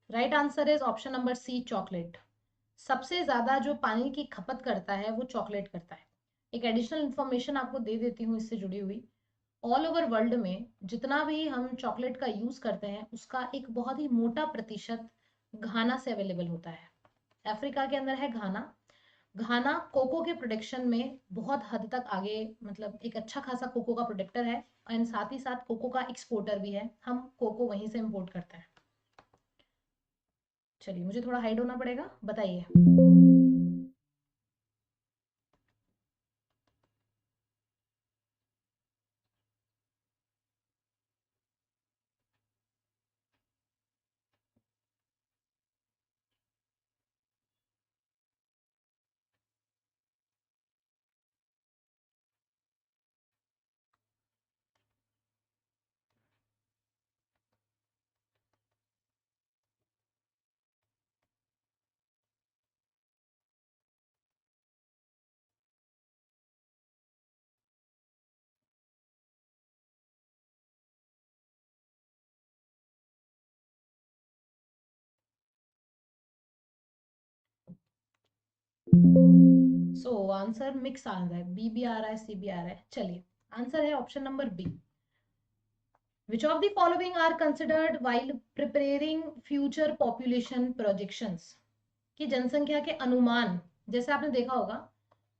Right answer is option number C, chocolate. सबसे ज्यादा जो पानी की खपत करता है वो चॉकलेट करता है। एक एडिशनल इंफॉर्मेशन आपको दे देती हूँ इससे जुड़ी हुई। ऑल ओवर वर्ल्ड में जितना भी हम चॉकलेट का यूज करते हैं उसका एक बहुत ही मोटा प्रतिशत घाना से अवेलेबल होता है। अफ्रीका के अंदर है घाना। घाना कोको के प्रोडक्शन में बहुत हद तक आगे, मतलब एक अच्छा खासा कोको का प्रोडक्टर है एंड साथ ही साथ कोको का एक्सपोर्टर भी है। हम कोको वहीं से इंपोर्ट करते हैं। चलिए, मुझे थोड़ा हाइड होना पड़ेगा, बताइए। सो आंसर मिक्स आ रहा है, बी भी आ रहा है, सी भी आ रहा है। चलिए, आंसर है option number B. Which of the following are considered while preparing future population projections? कि जनसंख्या के अनुमान, जैसे आपने देखा होगा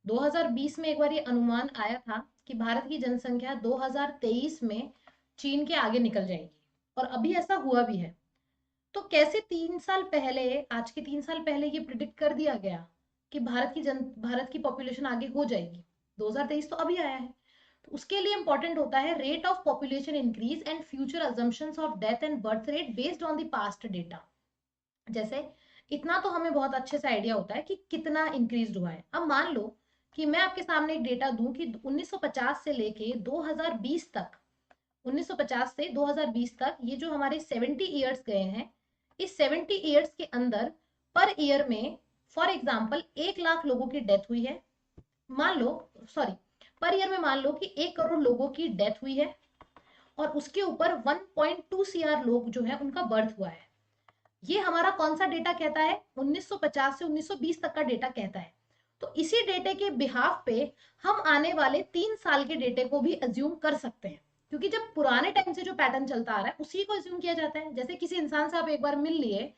2020 में एक बार ये अनुमान आया था कि भारत की जनसंख्या 2023 में चीन के आगे निकल जाएगी, और अभी ऐसा हुआ भी है। तो कैसे 3 साल पहले, आज के 3 साल पहले ये प्रिडिक्ट कर दिया गया कि भारत की पॉपुलेशन आगे हो जाएगी? 2023 तो अभी आया है। तो उसके लिए इंपॉर्टेंट होता है rate of population increase and future assumptions of death and birth rate based on the past data. जैसे इतना तो हमें बहुत अच्छे से आइडिया होता है कि कितना इंक्रीज हुआ है। अब मान लो कि मैं आपके सामने एक डेटा दूं कि 1950 से लेके 2020 तक, 1950 से 2020 तक ये जो हमारे 70 ईयर्स गए हैं, इस 70 ईयर्स के अंदर पर ईयर में फॉर एग्जांपल 1 लाख लोगों की डेथ हुई है। मान लो, सॉरी, पर ईयर में मान लो कि 1 करोड़ लोगों की डेथ हुई है और उसके ऊपर 1.2 सीआर लोग जो है उनका बर्थ हुआ है। ये हमारा कौन सा डेटा कहता है? 1950 से 1920 तक का डेटा कहता है। तो इसी डेटे के बिहाफ पे हम आने वाले 3 साल के डेटे को भी अज्यूम कर सकते हैं, क्योंकि जब पुराने टाइम से जो पैटर्न चलता आ रहा है उसी को अज्यूम किया जाता है। जैसे किसी इंसान से आप एक बार मिल लिए,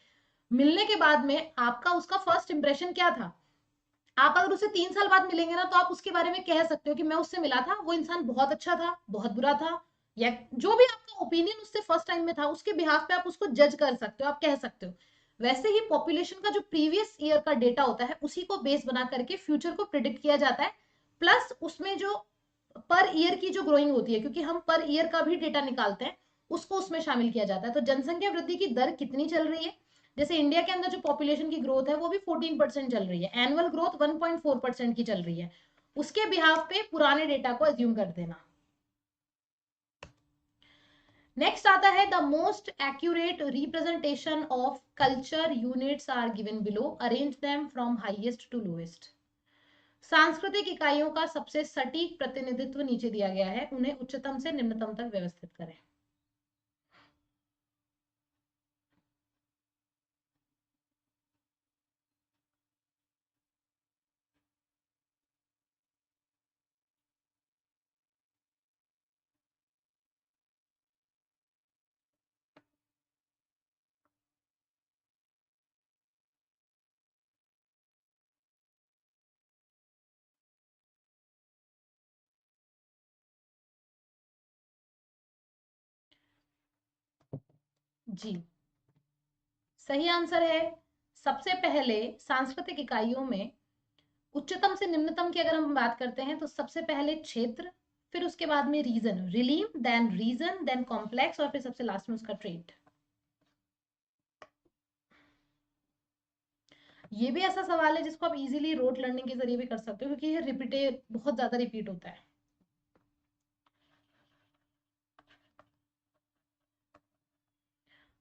मिलने के बाद में आपका उसका फर्स्ट इंप्रेशन क्या था? आप अगर उसे 3 साल बाद मिलेंगे ना, तो आप उसके बारे में कह सकते हो कि मैं उससे मिला था, वो इंसान बहुत अच्छा था, बहुत बुरा था, या जो भी आपका ओपिनियन उससे फर्स्ट टाइम में था, उसके बिहाफ पे आप उसको जज कर सकते हो, आप कह सकते हो। वैसे ही पॉपुलेशन का जो प्रीवियस ईयर का डेटा होता है, उसी को बेस बना करके फ्यूचर को प्रिडिक्ट किया जाता है। प्लस उसमें जो पर ईयर की जो ग्रोइंग होती है, क्योंकि हम पर ईयर का भी डेटा निकालते हैं, उसको उसमें शामिल किया जाता है। तो जनसंख्या वृद्धि की दर कितनी चल रही है, जैसे इंडिया के अंदर जो पॉपुलेशन की ग्रोथ है वो भी 14% चल रही है, एनुअल ग्रोथ 1.4% की चल रही है, उसके बिहाफ पे पुराने डेटा को अज्यूम कर देना। नेक्स्ट आता है the most accurate representation of culture units are given below, arrange them from highest to lowest. सांस्कृतिक इकाइयों का सबसे सटीक प्रतिनिधित्व नीचे दिया गया है, उन्हें उच्चतम से निम्नतम तक व्यवस्थित करें। जी, सही आंसर है। सबसे पहले सांस्कृतिक इकाइयों में उच्चतम से निम्नतम की अगर हम बात करते हैं, तो सबसे पहले क्षेत्र, फिर उसके बाद में region, realm, then region, then complex, और फिर सबसे लास्ट में उसका ट्रेट। ये भी ऐसा सवाल है जिसको आप इजीली रोट लर्निंग के जरिए भी कर सकते हो, क्योंकि ये रिपीटे बहुत ज्यादा रिपीट होता है।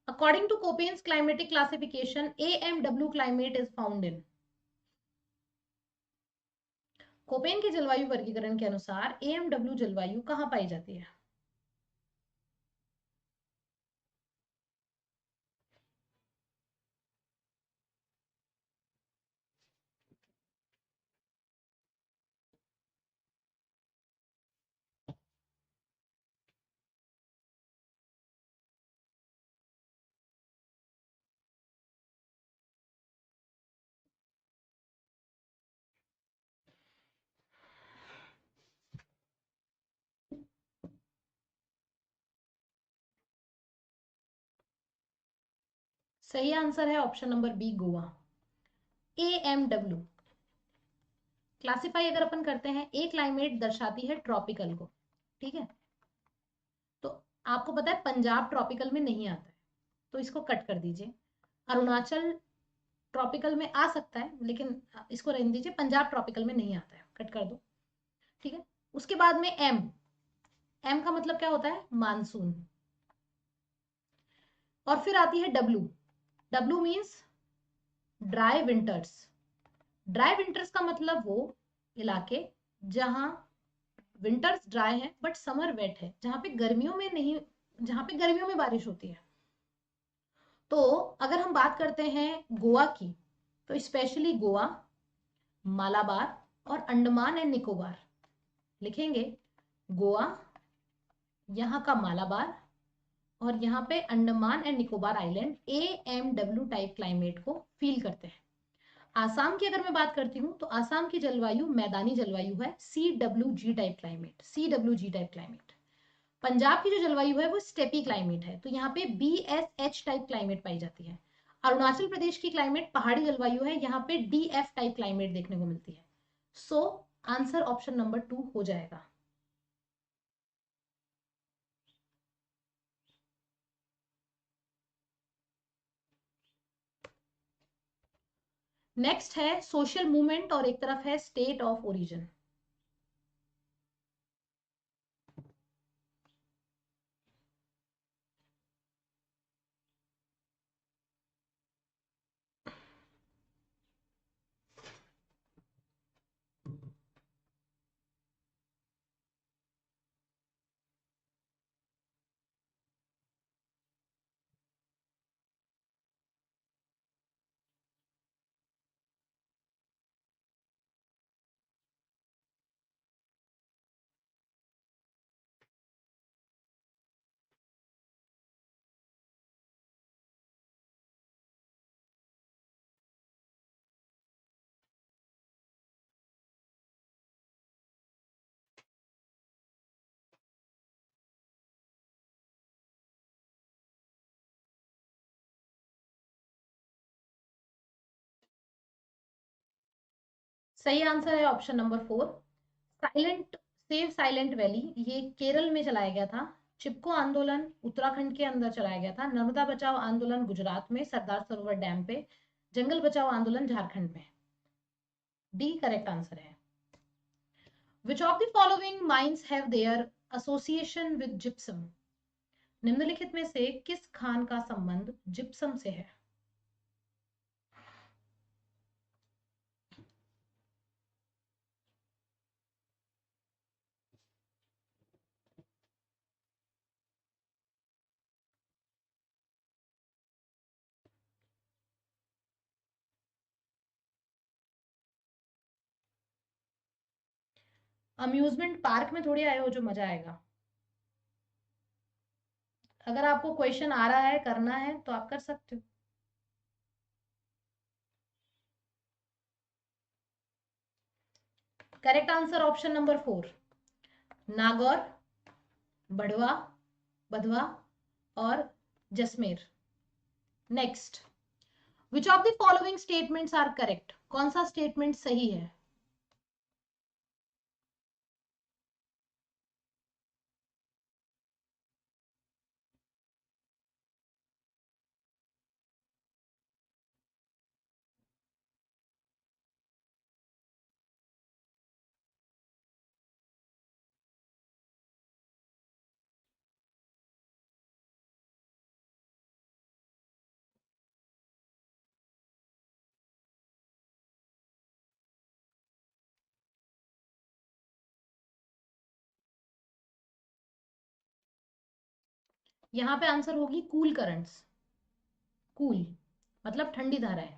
According to Koppen's climatic classification, AMW climate is found in. Koppen के जलवायु वर्गीकरण के अनुसार AMW जलवायु कहाँ पाई जाती है? सही आंसर है option number B, Goa. AMW classify अगर अपन करते हैं, ए क्लाइमेट दर्शाती है ट्रॉपिकल को, ठीक है। तो आपको पता है पंजाब ट्रॉपिकल में नहीं आता है, तो इसको कट कर दीजिए। अरुणाचल ट्रॉपिकल में आ सकता है, लेकिन इसको रहने दीजिए, पंजाब ट्रॉपिकल में नहीं आता है, कट कर दो, ठीक है। उसके बाद में एम, एम का मतलब क्या होता है? मानसून। और फिर आती है W, W means dry winters. Dry winters का मतलब वो इलाके जहां विंटर्स ड्राई है बट समर वेट है, जहां पे गर्मियों में नहीं, जहां पे गर्मियों में बारिश होती है। तो अगर हम बात करते हैं गोवा की, तो स्पेशली गोवा, मालाबार और अंडमान एंड निकोबार, लिखेंगे गोवा, यहाँ का मालाबार, और यहाँ पे Andaman and Nicobar island AMW type climate को फील करते हैं। आसाम की अगर मैं बात करती हूँ, तो आसाम की जलवायु मैदानी जलवायु है, CWG type climate, CWG type climate. Punjab की जो जलवायु है वो स्टेपी क्लाइमेट है, तो यहाँ पे BSH टाइप क्लाइमेट पाई जाती है। अरुणाचल प्रदेश की क्लाइमेट पहाड़ी जलवायु है, यहाँ पे DF टाइप क्लाइमेट देखने को मिलती है। सो आंसर ऑप्शन नंबर 2 हो जाएगा। नेक्स्ट है सोशल मूवमेंट, और एक तरफ है स्टेट ऑफ ओरिजिन। सही आंसर है option number 4, silent save silent valley. ये केरल में चलाया गया था। चिपको आंदोलन उत्तराखंड के अंदर चलाया गया था। नर्मदा बचाओ आंदोलन गुजरात में सरदार सरोवर डैम पे। जंगल बचाओ आंदोलन झारखंड में। डी करेक्ट आंसर है। Which of the following mines have their association with gypsum. निम्नलिखित में से किस खान का संबंध जिप्सम से है? अम्यूजमेंट पार्क में थोड़ी आए हो जो मजा आएगा। अगर आपको क्वेश्चन आ रहा है, करना है तो आप कर सकते हो। Correct answer option number 4, Nagaur, बढ़वा, बधवा और जसमेर। Next, which of the following statements are correct. कौन सा स्टेटमेंट सही है? यहां पे आंसर होगी कूल करंट्स। कूल मतलब ठंडी धाराएं।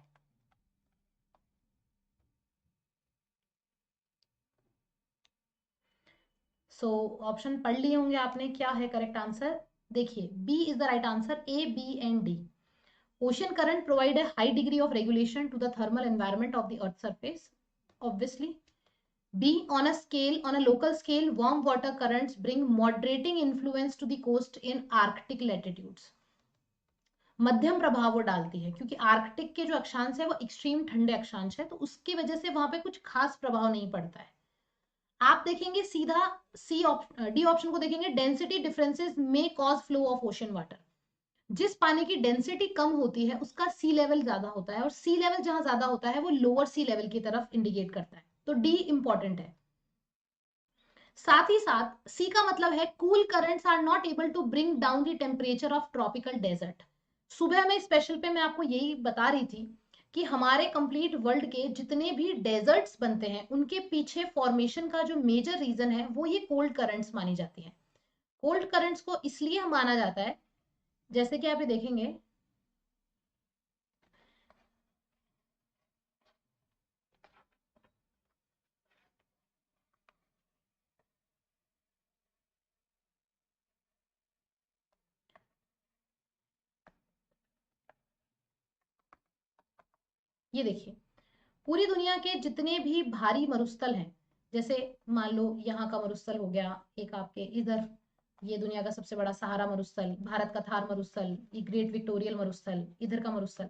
सो ऑप्शन पढ़ लिए होंगे आपने, क्या है करेक्ट आंसर? देखिए, B is the right answer. A, B and D. Ocean current provide a high degree of regulation to the thermal environment of the earth's surface, obviously. B, on a local scale, warm water currents bring moderating influence to the coast in Arctic latitudes. मध्यम प्रभाव वो डालती है क्योंकि Arctic के जो अक्षांश है वो एक्सट्रीम ठंडे अक्षांश है, तो उसकी वजह से वहां पे कुछ खास प्रभाव नहीं पड़ता है। आप देखेंगे सीधा डी ऑप्शन को देखेंगे, डेंसिटी डिफरेंसेस में cause flow of ocean water. जिस पानी की डेंसिटी कम होती है उसका सी लेवल ज्यादा होता है, और सी लेवल जहां ज्यादा होता है वो लोअर सी लेवल की तरफ इंडिकेट करता है, तो डी इंपॉर्टेंट है। साथ ही साथ सी का मतलब है cool currents are not able to bring down the temperature of tropical desert. सुबह में स्पेशल पे मैं आपको यही बता रही थी कि हमारे कंप्लीट वर्ल्ड के जितने भी डेजर्ट्स बनते हैं उनके पीछे फॉर्मेशन का जो मेजर रीजन है वो ये कोल्ड करंट्स मानी जाती है। कोल्ड करंट्स को इसलिए माना जाता है, जैसे कि आप ये देखेंगे, ये देखिए, पूरी दुनिया के जितने भी भारी मरुस्थल हैं, जैसे मान लो यहाँ का मरुस्थल हो गया, एक आपके इधर ये दुनिया का सबसे बड़ा सहारा मरुस्थल, भारत का थार मरुस्थल, ये ग्रेट विक्टोरियल मरुस्थल, इधर का मरुस्थल,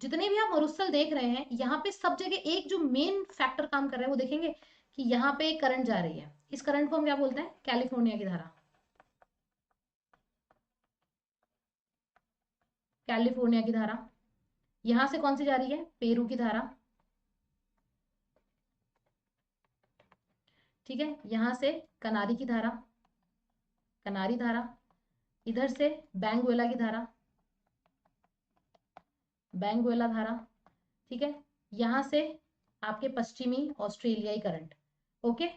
जितने भी आप मरुस्थल देख रहे हैं यहाँ पे सब जगह एक जो मेन फैक्टर काम कर रहा है वो देखेंगे कि यहाँ पे एक करंट जा रही है। इस करंट को हम क्या बोलते हैं? कैलिफोर्निया की धारा। कैलिफोर्निया की धारा। यहां से कौन सी जा रही है? पेरू की धारा। ठीक है, यहां से कनारी की धारा, कनारी धारा। इधर से बैंगवेला की धारा, बैंगवेला धारा। ठीक है, यहां से आपके पश्चिमी ऑस्ट्रेलियाई करंट। ओके,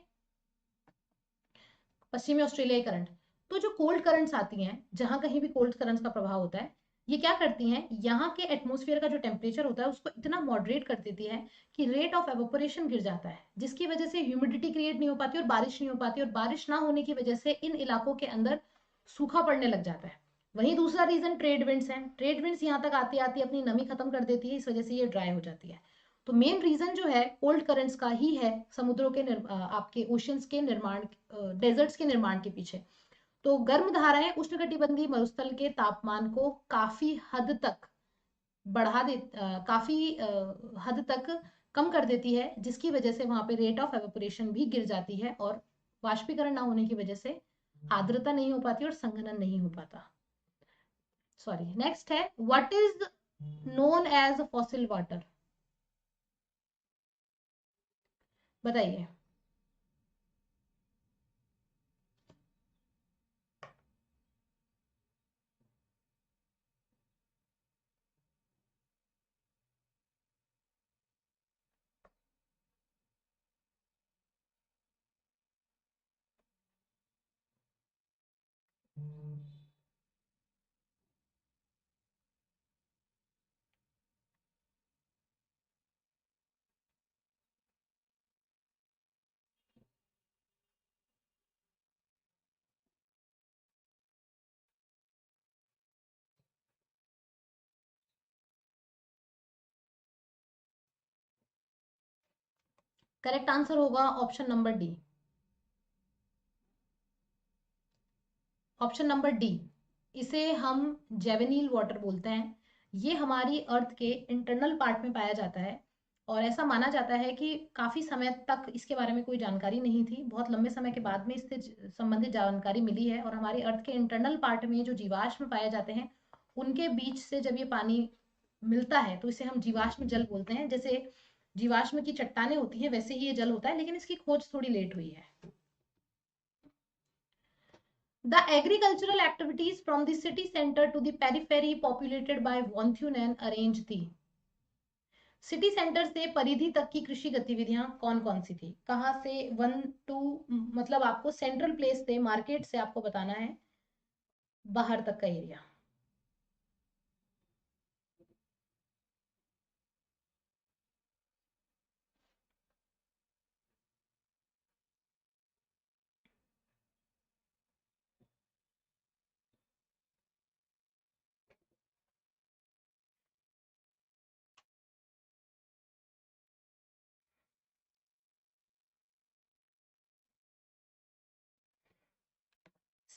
पश्चिमी ऑस्ट्रेलियाई करंट। तो जो कोल्ड करंट्स आती हैं, जहां कहीं भी कोल्ड करंट्स का प्रभाव होता है, ये क्या करती हैं, यहाँ के एटमोस्फेयर का जो टेम्परेचर होता है उसको इतना मॉडरेट कर देती है कि रेट ऑफ एवोपरेशन गिर जाता है, जिसकी वजह से ह्यूमिडिटी क्रिएट नहीं हो पाती और बारिश नहीं हो पाती, और बारिश ना होने की वजह से इन इलाकों के अंदर सूखा पड़ने लग जाता है। वहीं दूसरा रीजन ट्रेड विंड्स हैं। ट्रेड विंड्स यहाँ तक आती आती अपनी नमी खत्म कर देती है, इस वजह से ये ड्राई हो जाती है। तो मेन रीजन जो है कोल्ड करंट्स का ही है, समुद्रों के आपके ओशंस के निर्माण, डेजर्ट्स के निर्माण के पीछे। तो गर्म धाराएं उष्णकटिबंधीय मरुस्थल के तापमान को काफी हद तक बढ़ा दे, काफी हद तक कम कर देती है, जिसकी वजह से वहां पे रेट ऑफ एवेपोरेशन भी गिर जाती है और वाष्पीकरण ना होने की वजह से आर्द्रता नहीं हो पाती और संघनन नहीं हो पाता। सॉरी, नेक्स्ट है what is known as fossil water. बताइए। करेक्ट आंसर होगा option number D. Option number D, इसे हम जेवेनिल वाटर बोलते हैं। ये हमारी अर्थ के इंटरनल पार्ट में पाया जाता है और ऐसा माना जाता है कि काफी समय तक इसके बारे में कोई जानकारी नहीं थी, बहुत लंबे समय के बाद में इससे संबंधित जानकारी मिली है। और हमारी अर्थ के इंटरनल पार्ट में जो जीवाश्म पाए जाते हैं उनके बीच से जब ये पानी मिलता है तो इसे हम जीवाश्म जल बोलते हैं। जैसे जीवाश्म की चट्टानें होती हैं वैसे ही ये जल होता है, लेकिन इसकी खोज थोड़ी लेट हुई है। The agricultural activities from the city center to the periphery populated by Vonthunen arrange थी। सिटी सेंटर से परिधि तक की कृषि गतिविधियां कौन कौन सी थी? कहाँ से वन टू, मतलब आपको सेंट्रल प्लेस से, मार्केट से आपको बताना है बाहर तक का एरिया।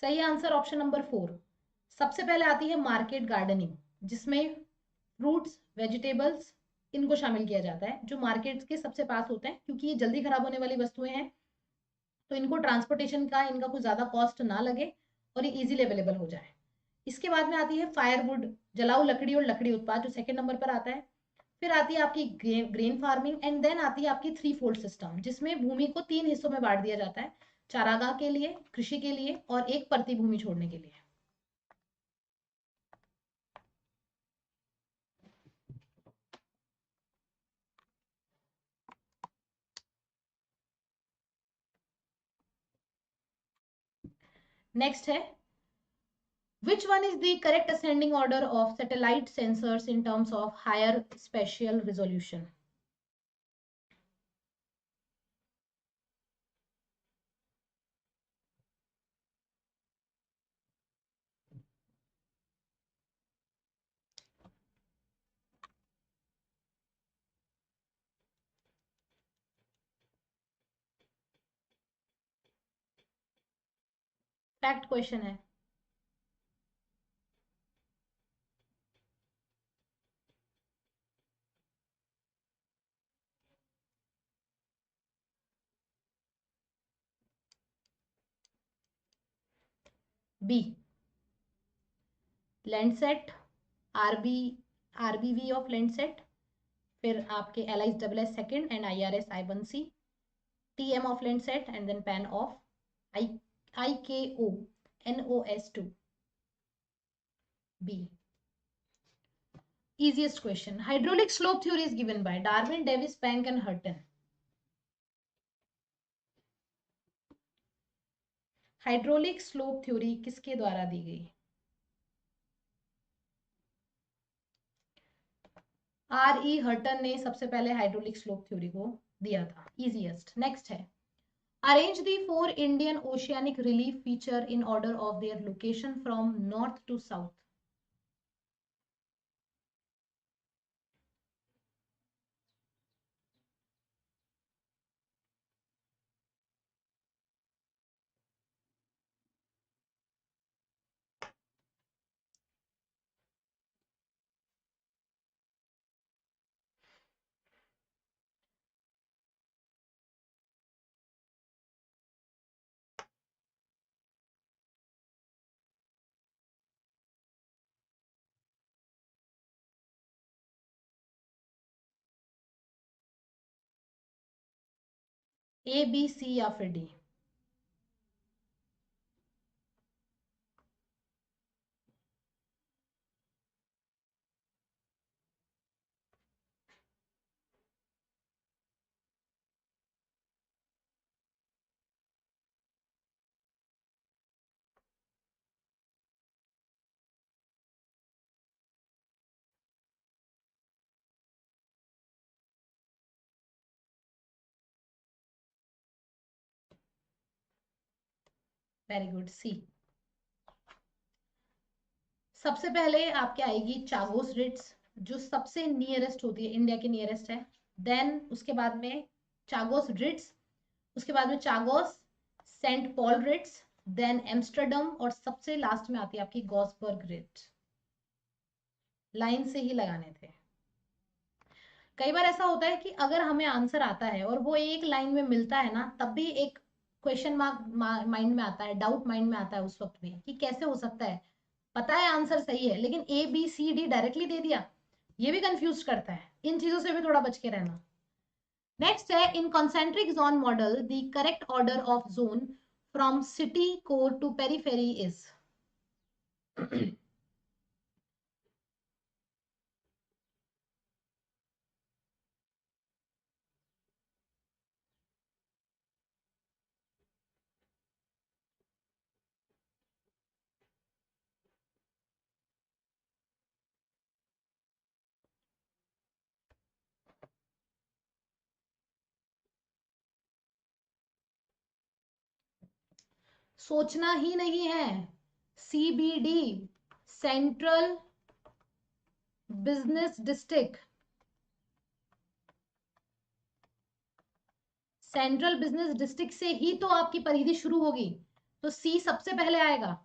सही आंसर ऑप्शन नंबर 4। सबसे पहले आती है मार्केट गार्डनिंग, जिसमें फ्रूट्स, वेजिटेबल्स, इनको शामिल किया जाता है जो मार्केट के सबसे पास होते हैं, क्योंकि ये जल्दी खराब होने वाली वस्तुएं हैं तो इनको ट्रांसपोर्टेशन का इनका कुछ ज्यादा कॉस्ट ना लगे और ये इजीली अवेलेबल हो जाए। इसके बाद में आती है फायरवुड, जलाऊ लकड़ी और लकड़ी उत्पाद, जो सेकंड नंबर पर आता है। फिर आती है आपकी ग्रेन फार्मिंग एंड देन आती है आपकी थ्री फोल्ड सिस्टम, जिसमें भूमि को 3 हिस्सों में बांट दिया जाता है, चारागाह के लिए, कृषि के लिए और एक परती भूमि छोड़ने के लिए। नेक्स्ट है which one is the correct ascending order of satellite sensors in terms of higher spatial resolution? Fact question है। B, Landsat, RB, RBV of Landsat, फिर आपके L I double S second and I R S I one C, T M of Landsat and then PAN of I I K O N O S two. B. Easiest question. Hydraulic slope theory is given by Darwin, Davis, Planck and Hutton. Hydraulic slope theory किसके द्वारा दी गई? R E हर्टन ने सबसे पहले hydraulic slope theory को दिया था। Easiest. Next है arrange the 4 Indian oceanic relief feature in order of their location from north to south. A B C या फिर डी? वेरी गुड, सी। सबसे पहले आपके आएगी चागोस रिट्स, जो सबसे नियरेस्ट होती है, इंडिया की नियरेस्ट है। देन उसके बाद में चागोस रिट्स, उसके बाद में Chagos saint Paul ridges, then Amsterdam, और सबसे लास्ट में आती है आपकी गॉसबर्ग रिट्स। लाइन से ही लगाने थे। कई बार ऐसा होता है कि अगर हमें आंसर आता है और वो एक लाइन में मिलता है ना, तब भी एक क्वेश्चन मार्क माइंड में आता है, डाउट माइंड में आता है उस वक्त भी, कि कैसे हो सकता है, पता है आंसर सही है लेकिन A B C D directly दे दिया। ये भी कंफ्यूज करता है, इन चीजों से भी थोड़ा बच के रहना। नेक्स्ट है, in concentric zone model the correct order of zone from city core to periphery is? सोचना ही नहीं है, CBD, central business district. Central business district से ही तो आपकी परिधि शुरू होगी, तो सी सबसे पहले आएगा।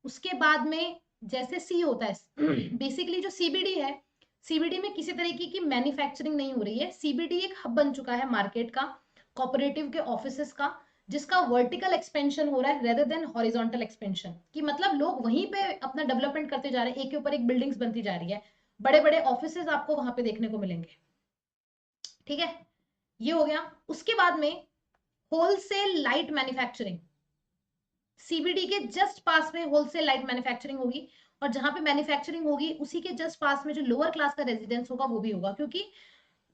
उसके बाद में जैसे सी होता है बेसिकली जो सीबीडी है, सीबीडी में किसी तरीके की मैन्युफैक्चरिंग नहीं हो रही है। सीबीडी एक हब बन चुका है मार्केट का, कोऑपरेटिव के ऑफिसेस का, जिसका वर्टिकल एक्सपेंशन हो रहा है रेदर देन हॉरिजॉन्टल एक्सपेंशन, कि मतलब लोग वहीं पे अपना डेवलपमेंट करते जा रहे हैं, एक के ऊपर एक बिल्डिंग्स बनती जा रही है, बड़े बड़े ऑफिसेस आपको वहां पे देखने को मिलेंगे। ठीक है, ये हो गया। उसके बाद में होलसेल लाइट मैन्युफैक्चरिंग, सीबीडी के जस्ट पास में होलसेल लाइट मैन्युफैक्चरिंग होगी, और जहां पे मैन्युफैक्चरिंग होगी उसी के जस्ट पास में जो लोअर क्लास का रेजिडेंस होगा वो भी होगा, क्योंकि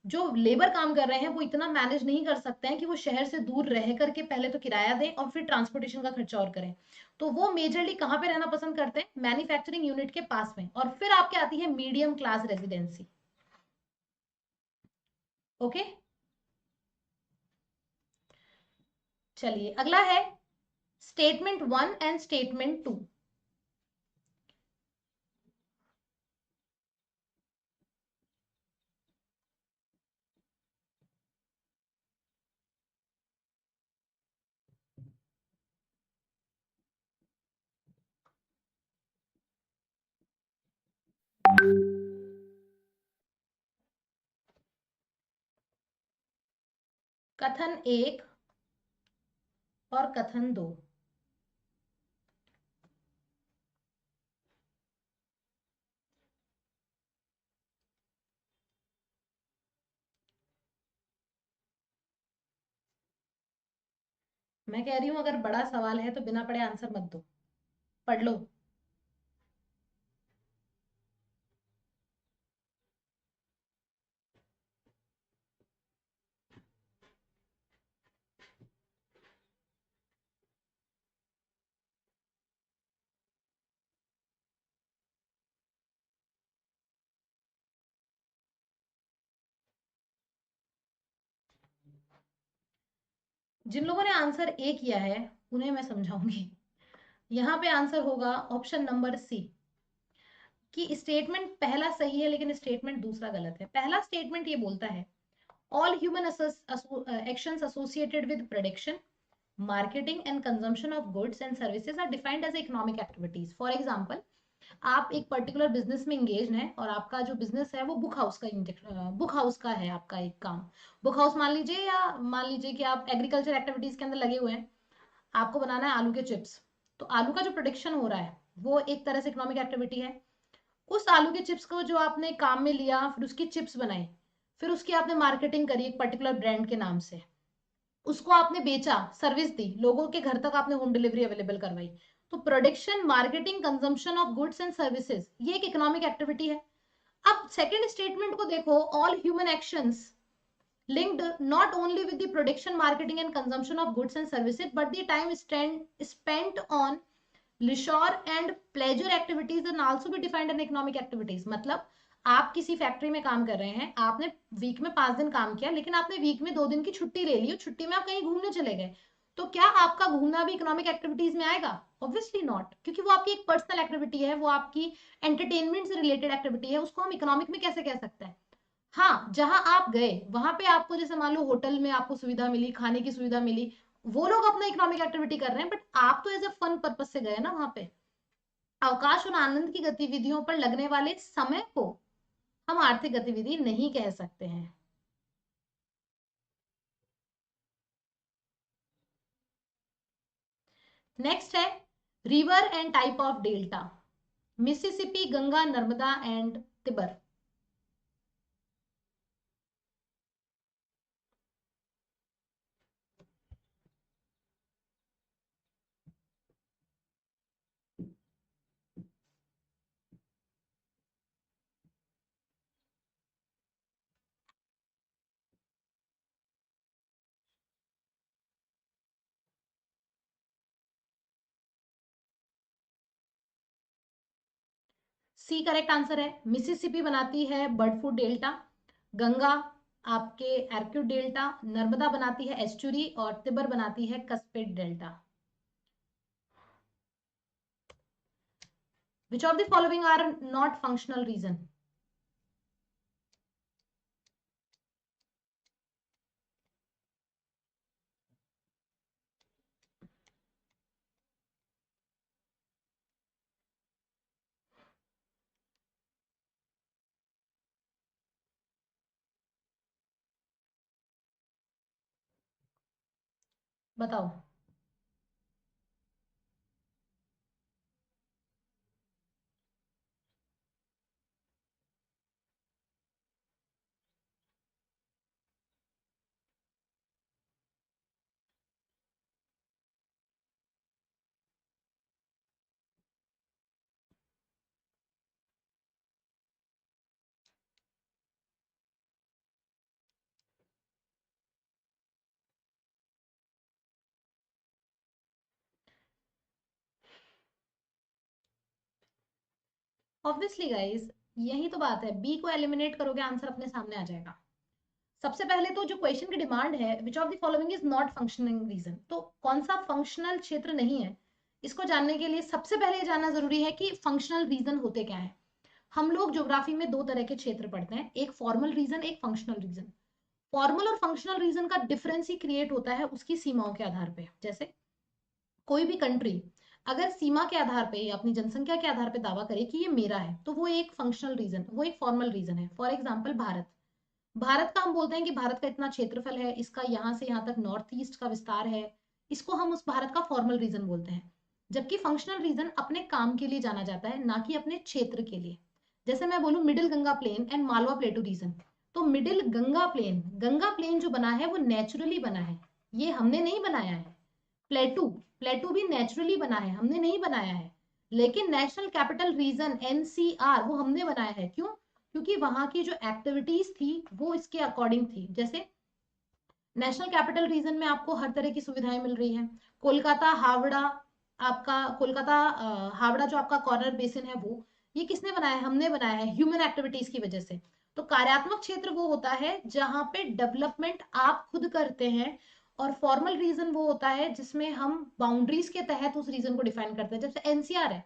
जो लेबर काम कर रहे हैं वो इतना मैनेज नहीं कर सकते हैं कि वो शहर से दूर रह करके पहले तो किराया दें और फिर ट्रांसपोर्टेशन का खर्चा और करें। तो वो मेजरली कहां पे रहना पसंद करते हैं? मैन्युफैक्चरिंग यूनिट के पास में। और फिर आपके आती है मीडियम क्लास रेजिडेंसी। ओके, चलिए अगला है स्टेटमेंट 1 एंड स्टेटमेंट 2। कथन 1 और कथन 2। मैं कह रही हूं अगर बड़ा सवाल है तो बिना पढ़े आंसर मत दो, पढ़ लो। जिन लोगों ने आंसर ए किया है उन्हें मैं समझाऊंगी। यहाँ पे आंसर होगा ऑप्शन नंबर सी, कि स्टेटमेंट पहला सही है लेकिन स्टेटमेंट दूसरा गलत है। पहला स्टेटमेंट ये बोलता है all human actions associated with production, marketing and consumption of goods and services are defined as economic activities. For example, आप एक पर्टिकुलर बिजनेस में इंगेज हैं और आपका जो बिजनेस है वो बुक हाउस का है आपका एक काम। बुक हाउस मान लीजिए, या मान लीजिए कि आप एग्रीकल्चर एक्टिविटीज के अंदर लगे हुए हैं, आपको बनाना है आलू के चिप्स। तो आलू का जो प्रोडक्शन हो रहा है वो एक तरह से इकोनॉमिक एक्टिविटी है। उस आलू के चिप्स को जो आपने काम में लिया, फिर उसकी चिप्स बनाई, फिर उसकी आपने मार्केटिंग करी एक पर्टिकुलर ब्रांड के नाम से, उसको आपने बेचा, सर्विस दी, लोगों के घर तक आपने होम डिलीवरी अवेलेबल करवाई। तो production, marketing, consumption of goods and services, ये एक इकोनॉमिक एक्टिविटी है। अब सेकंड स्टेटमेंट को देखो, all human actions linked not only with the production, marketing and consumption of goods and services, but the time spent on leisure and pleasure activities and also be defined an economic activities। मतलब आप किसी factory में काम कर रहे हैं, आपने week में 5 दिन काम किया, लेकिन आपने वीक में 2 दिन की छुट्टी ले ली, छुट्टी में आप कहीं घूमने चले गए, तो क्या आपका घूमना भी इकोनॉमिक एक्टिविटीज में आएगा? ऑब्वियसली नॉट, क्योंकि वो आपकी एक पर्सनल एक्टिविटी है, वो आपकी एंटरटेनमेंट से रिलेटेड एक्टिविटी है, उसको हम इकोनॉमिक में कैसे कह सकते हैं? हाँ, जहां आप गए वहां पे आपको, जैसे मान लो होटल में आपको सुविधा मिली, खाने की सुविधा मिली, वो लोग अपना इकोनॉमिक एक्टिविटी कर रहे हैं, बट आप तो एज ए फन पर्पज से गए ना वहां पे। अवकाश और आनंद की गतिविधियों पर लगने वाले समय को हम आर्थिक गतिविधि नहीं कह सकते हैं। नेक्स्ट है river and type of delta, Mississippi, Ganga, Narmada and Tiber. C correct answer है। मिसिसिपी बनाती है बर्डफुट डेल्टा, गंगा आपके एर्क्यू डेल्टा, नर्मदा बनाती है एस्चुरी, और तिबर बनाती है cuspate delta. Which of the following are not functional region? बताओ। ऑब्वियसली गाइस, यही तो बात है, बी को एलिमिनेट करोगे आंसर अपने सामने आ जाएगा। सबसे पहले तो जो क्वेश्चन की डिमांड है, which of the following is not functioning region, तो कौन सा फंक्शनल क्षेत्र नहीं है, इसको जानने के लिए सबसे पहले ये जानना जरूरी है कि फंक्शनल रीजन होते क्या है। हम लोग ज्योग्राफी में 2 तरह के क्षेत्र पढ़ते हैं, एक फॉर्मल रीजन, एक फंक्शनल रीजन। फॉर्मल और फंक्शनल रीजन का डिफरेंस ही क्रिएट होता है उसकी सीमाओं के आधार पे। जैसे कोई भी कंट्री अगर सीमा के आधार पे या अपनी जनसंख्या के आधार पे दावा करे कि ये मेरा है, तो वो एक फंक्शनल रीजन, वो एक फॉर्मल रीजन है। फॉर एग्जाम्पल भारत, भारत का हम बोलते हैं कि भारत का इतना क्षेत्रफल है, इसका यहाँ से यहाँ तक नॉर्थ ईस्ट का विस्तार है, इसको हम उस भारत का फॉर्मल रीजन बोलते हैं। जबकि फंक्शनल रीजन अपने काम के लिए जाना जाता है, ना कि अपने क्षेत्र के लिए। जैसे मैं बोलूं middle Ganga plain and Malwa plateau region, तो मिडिल गंगा प्लेन जो बना है वो नेचुरली बना है, ये हमने नहीं बनाया है। प्लेटू प्लेटू भी नेचुरली बना है, हमने नहीं बनाया है। लेकिन नेशनल कैपिटल रीजन एनसीआर वो हमने बनाया है। क्यों? क्योंकि वहां की जो एक्टिविटीज थी वो इसके अकॉर्डिंग थी। जैसे नेशनल कैपिटल रीजन में आपको हर तरह की सुविधाएं मिल रही हैं। कोलकाता हावड़ा, आपका कोलकाता हावड़ा जो आपका कॉर्नर बेसिन है, वो ये किसने बनाया है? हमने बनाया है, ह्यूमन एक्टिविटीज की वजह से। तो कार्यात्मक क्षेत्र वो होता है जहां पे डेवलपमेंट आप खुद करते हैं, और फॉर्मल रीजन वो होता है जिसमें हम बाउंड्रीज के तहत उस रीजन को डिफाइन करते हैं। जैसे एनसीआर है,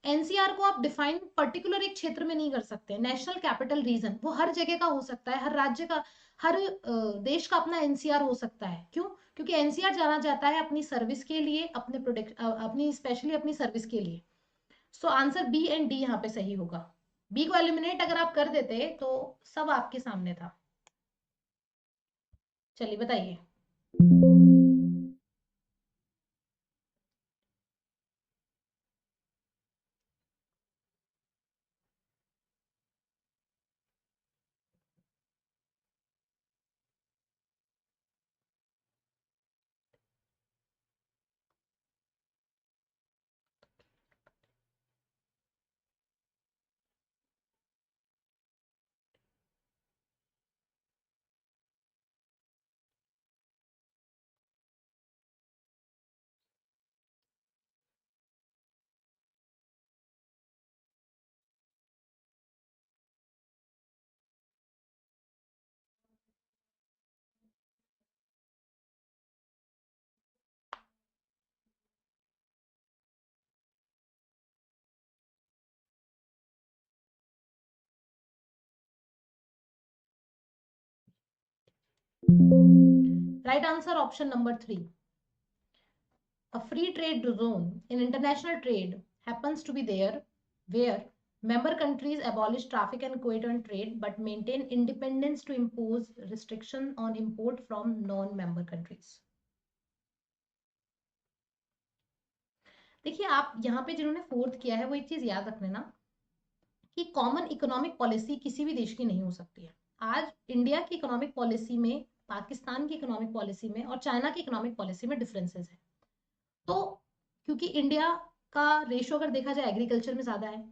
एनसीआर को आप डिफाइन पर्टिकुलर एक क्षेत्र में नहीं कर सकते। नेशनल कैपिटल रीजन वो हर जगह का हो सकता है, हर राज्य का, हर देश का अपना एनसीआर हो सकता है। क्यों? क्योंकि एनसीआर जाना जाता है अपनी सर्विस के लिए, अपने प्रोडक्ट, अपनी स्पेशली अपनी सर्विस के लिए। So answer B and D यहाँ पे सही होगा। बी को एलिमिनेट अगर आप कर देते तो सब आपके सामने था। चलिए बताइए। Right answer option number 3. A free trade zone in international trade happens to be there where member countries abolish traffic and coordinate trade but maintain independence to impose restriction on import from non-member countries. देखिए आप यहाँ पे जिन्होंने fourth किया है वो एक चीज याद रख लेना कि कॉमन इकोनॉमिक पॉलिसी किसी भी देश की नहीं हो सकती है. आज इंडिया की इकोनॉमिक पॉलिसी में, पाकिस्तान की इकोनॉमिक पॉलिसी में और चाइना की इकोनॉमिक पॉलिसी में डिफरेंसेस है. तो क्योंकि इंडिया का रेशो अगर देखा जाए एग्रीकल्चर में ज्यादा है,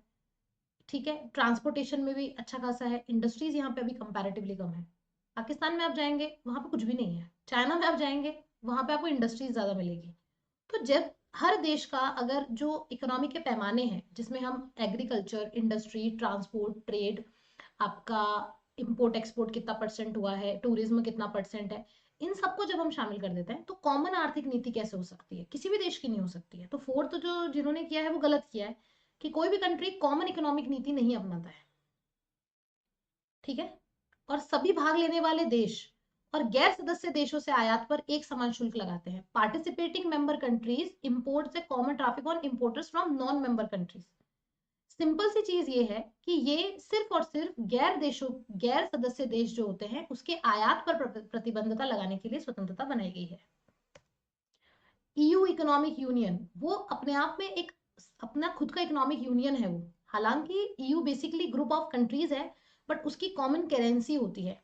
ठीक है, ट्रांसपोर्टेशन में भी अच्छा खासा है, इंडस्ट्रीज यहाँ पे अभी कंपैरेटिवली कम है. पाकिस्तान में आप जाएंगे वहां पे कुछ भी नहीं है. चाइना में आप जाएंगे वहां पे आपको इंडस्ट्रीज ज्यादा मिलेगी. तो जब हर देश का अगर जो इकोनॉमी के पैमाने हैं जिसमें हम एग्रीकल्चर, इंडस्ट्री, ट्रांसपोर्ट, ट्रेड, आपका इंपोर्ट एक्सपोर्ट कितना परसेंट हुआ है, टूरिज्म कितना परसेंट है, इन सबको जब हम शामिल कर देते हैं तो कॉमन आर्थिक नीति कैसे हो सकती है? किसी भी देश की नहीं हो सकती है. तो फोर्थ जो जिन्होंने किया है वो गलत किया है कि कोई भी कंट्री कॉमन इकोनॉमिक नीति नहीं अपनाता है. ठीक है. और सभी भाग लेने वाले देश और गैर सदस्य देशों से आयात पर एक समान शुल्क लगाते हैं. Participating member countries import a common traffic on importers from non member countries. Simple सी चीज ये है कि ये सिर्फ और सिर्फ गैर सदस्य देश जो होते हैं उसके आयात पर प्रतिबंधता लगाने के लिए स्वतंत्रता बनाई गई है. ईयू इकोनॉमिक यूनियन वो अपने आप में एक अपना खुद का इकोनॉमिक यूनियन है वो. हालांकि EU basically group of countries है बट उसकी कॉमन करेंसी होती है.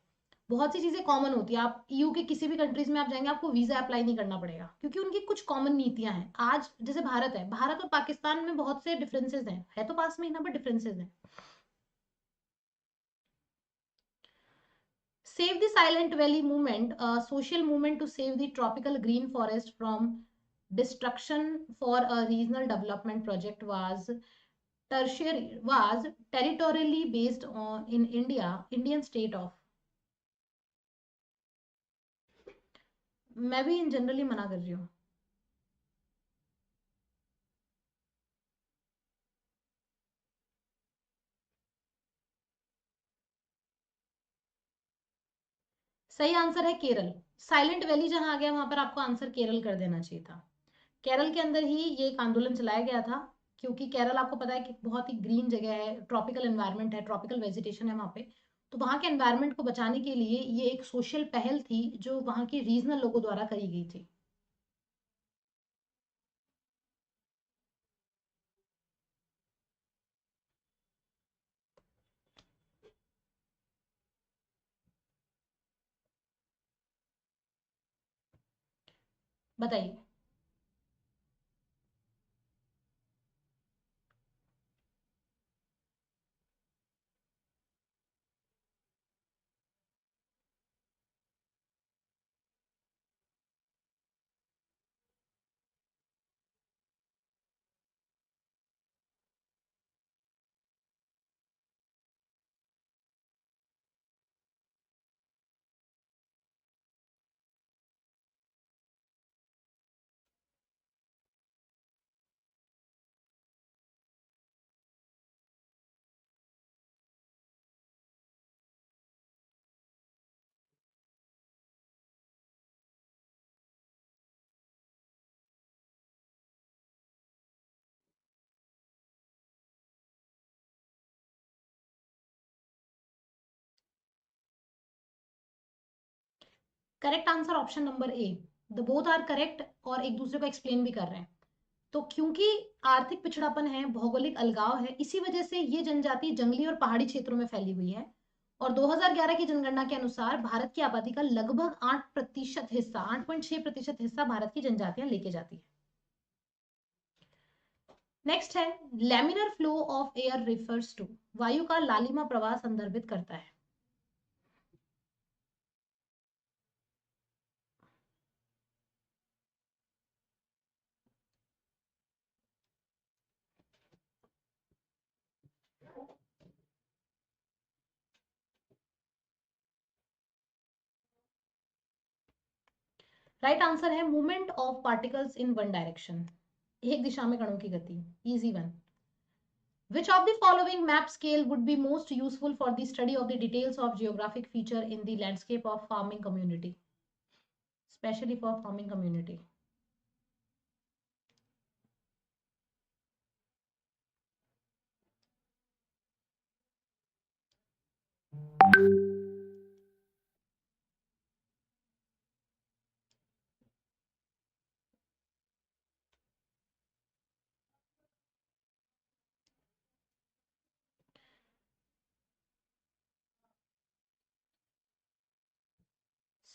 बहुत सी चीजें कॉमन होती है. आप ईयू के किसी भी कंट्रीज में आप जाएंगे आपको वीजा अप्लाई नहीं करना पड़ेगा क्योंकि उनकी कुछ कॉमन नीतियां हैं. आज जैसे भारत है, भारत और पाकिस्तान में बहुत से डिफरेंसेस हैं, है तो पास में ही ना बट डिफरेंसेस हैं. Save the Silent Valley movement, a social movement to save the tropical green forest from destruction for a regional development project, was territorially based on in Indian state of. मैं भी इन generally मना कर रही हूँ. सही answer है Kerala. Silent valley जहां आ गया वहां पर आपको आंसर केरल कर देना चाहिए था. केरल के अंदर ही ये एक आंदोलन चलाया गया था क्योंकि केरल आपको पता है कि बहुत ही ग्रीन जगह है, ट्रॉपिकल एनवायरनमेंट है, ट्रॉपिकल वेजिटेशन है वहाँ पे. तो वहाँ के एनवायरनमेंट को बचाने के लिए ये एक सोशल पहल थी जो वहाँ के रीजनल लोगों द्वारा करी गई थी. बताइए. Correct answer option number A. The both are correct और एक दूसरे को एक्सप्लेन भी कर रहे हैं. तो क्योंकि आर्थिक पिछड़ापन है, भौगोलिक अलगाव है, इसी वजह से ये जनजाति जंगली और पहाड़ी क्षेत्रों में फैली हुई है. और 2011 की जनगणना के अनुसार भारत की आबादी का लगभग 8% हिस्सा, 8.6% हिस्सा भारत की जनजातियां लेके जाती है. नेक्स्ट है laminar flow of air refers to. वायु का लालिमा प्रवाह संदर्भित करता है. राइट आंसर है movement of particles in one direction. एक दिशा में कणों की गति. Easy one. Which of the following map scale would be most useful for the study of the details of geographic feature in the landscape of farming community, especially for farming community?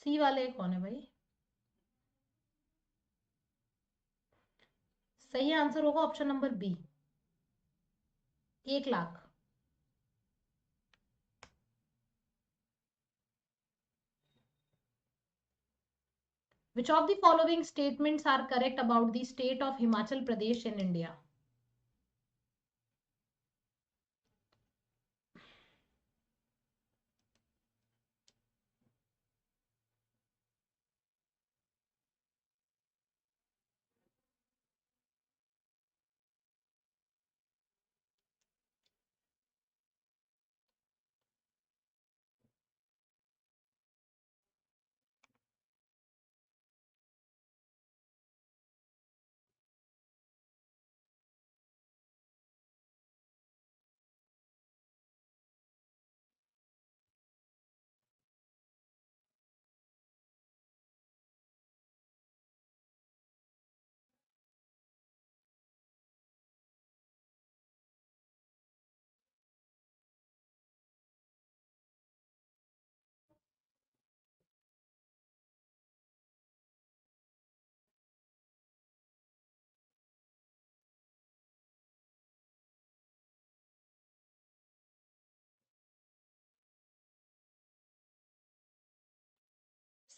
C वाले कौन है भाई? सही answer होगा option number B, 1 lakh. Which of the following statements are correct about the state of Himachal Pradesh in India?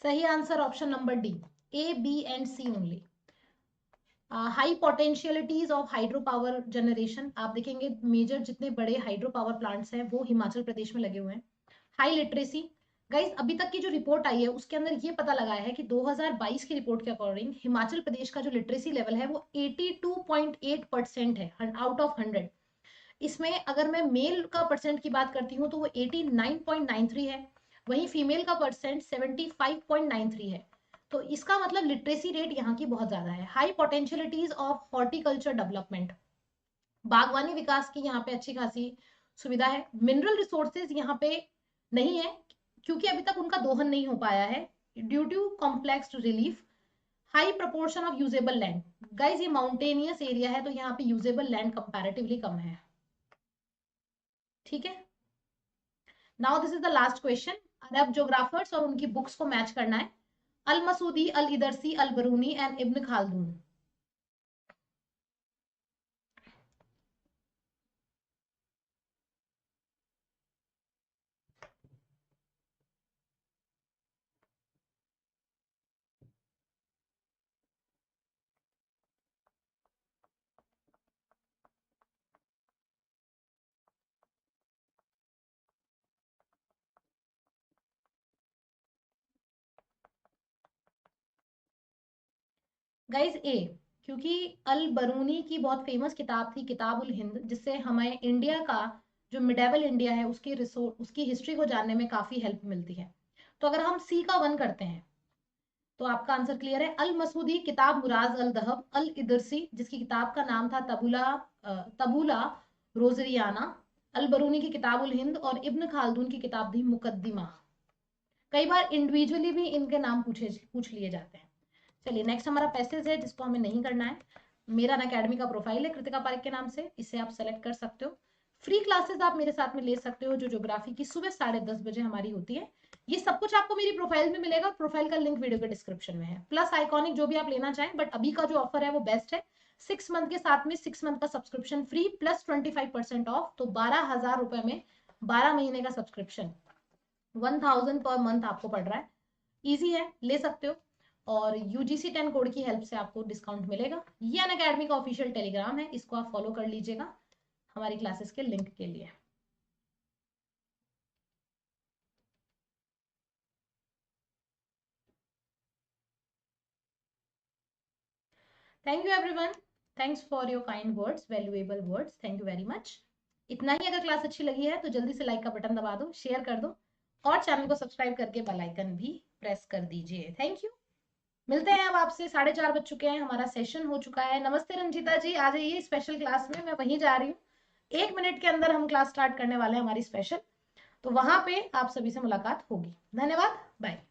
सही answer option number D, A B and C only. High potentialities of hydro power generation, आप देखेंगे major जितने बड़े hydro power plants हैं वो हिमाचल प्रदेश में लगे हुए हैं। हाई लिटरेसी, गाइस अभी तक की जो रिपोर्ट आई है उसके अंदर ये पता लगा है कि 2022 की रिपोर्ट के अकॉर्डिंग हिमाचल प्रदेश का जो लिटरेसी लेवल है वो 82.8% है आउट ऑफ 100। इसमें अगर मैं मेल का परसेंट की बात करती हूँ तो वो 89.93 है, वहीं फीमेल का परसेंट 75.93 है। तो इसका मतलब लिटरेसी रेट यहाँ की बहुत ज्यादा है। High potentialities of horticulture development, बागवानी विकास की यहाँ पे अच्छी खासी सुविधा है। मिनरल रिसोर्सेज यहाँ पे नहीं है क्योंकि अभी तक उनका दोहन नहीं हो पाया है due to complex relief. High proportion of usable land, guys ये माउंटेनियस एरिया है तो यहाँ पे यूजेबल लैंड कंपैरेटिवली कम है। ठीक है, now this is the last question. Arab geographers और उनकी बुक्स को मैच करना है। अल मसूदी, अल इदरसी, अल बरूनी एंड इब्न खालदून। गाइज ए, क्योंकि अल बरूनी की बहुत फेमस किताब थी किताब उल हिंद, जिससे हमें इंडिया का जो मिडेवल इंडिया है उसकी हिस्ट्री को जानने में काफी हेल्प मिलती है। तो अगर हम सी का 1 करते हैं तो आपका आंसर क्लियर है। अल मसूदी किताब मुराज अल दहब, अल इदरसी जिसकी किताब का नाम था तबूला रोजरियाना, अल बरूनी की किताब उल हिंद और इब्न खालदून की किताब थी मुकद्दिमा। कई बार इंडिविजुअली भी इनके नाम पूछ लिए जाते हैं। चलिए नेक्स्ट हमारा पैसेज है जिसको हमें नहीं करना है। मेरा अकेडमी का प्रोफाइल है कृतिका पारिक के नाम से, इसे आप सेलेक्ट कर सकते हो। फ्री क्लासेस आप मेरे साथ में ले सकते हो जो ज्योग्राफी की सुबह 10:30 बजे हमारी होती है। ये सब कुछ आपको मेरी प्रोफाइल में मिलेगा, प्रोफाइल का लिंक वीडियो के डिस्क्रिप्शन में है, प्लस आइकॉनिक जो भी आप लेना चाहें। बट अभी का जो ऑफर है वो बेस्ट है, 6 मंथ के साथ में 6 मंथ का सब्सक्रिप्शन फ्री प्लस 25% ऑफ, तो 12,000 रुपए में 12 महीने का सब्सक्रिप्शन, 1000 पर मंथ आपको पड़ रहा है। इजी है, ले सकते हो। और यूजीसी 10 कोड की हेल्प से आपको डिस्काउंट मिलेगा। ये अन अकेडमी का ऑफिशियल टेलीग्राम है, इसको आप फॉलो कर लीजिएगा हमारी क्लासेस के लिंक के लिए। Thank you everyone, thanks for your kind words, valuable words, thank you very much. इतना ही। अगर क्लास अच्छी लगी है तो जल्दी से लाइक का बटन दबा दो, शेयर कर दो और चैनल को सब्सक्राइब करके बेल आइकन भी प्रेस कर दीजिए। Thank you. मिलते हैं अब आपसे। 4:30 बज चुके हैं, हमारा सेशन हो चुका है। नमस्ते रंजीता जी, आ जाइए स्पेशल क्लास में, मैं वहीं जा रही हूँ। 1 मिनट के अंदर हम क्लास स्टार्ट करने वाले हैं हमारी स्पेशल, तो वहां पे आप सभी से मुलाकात होगी। धन्यवाद, बाय।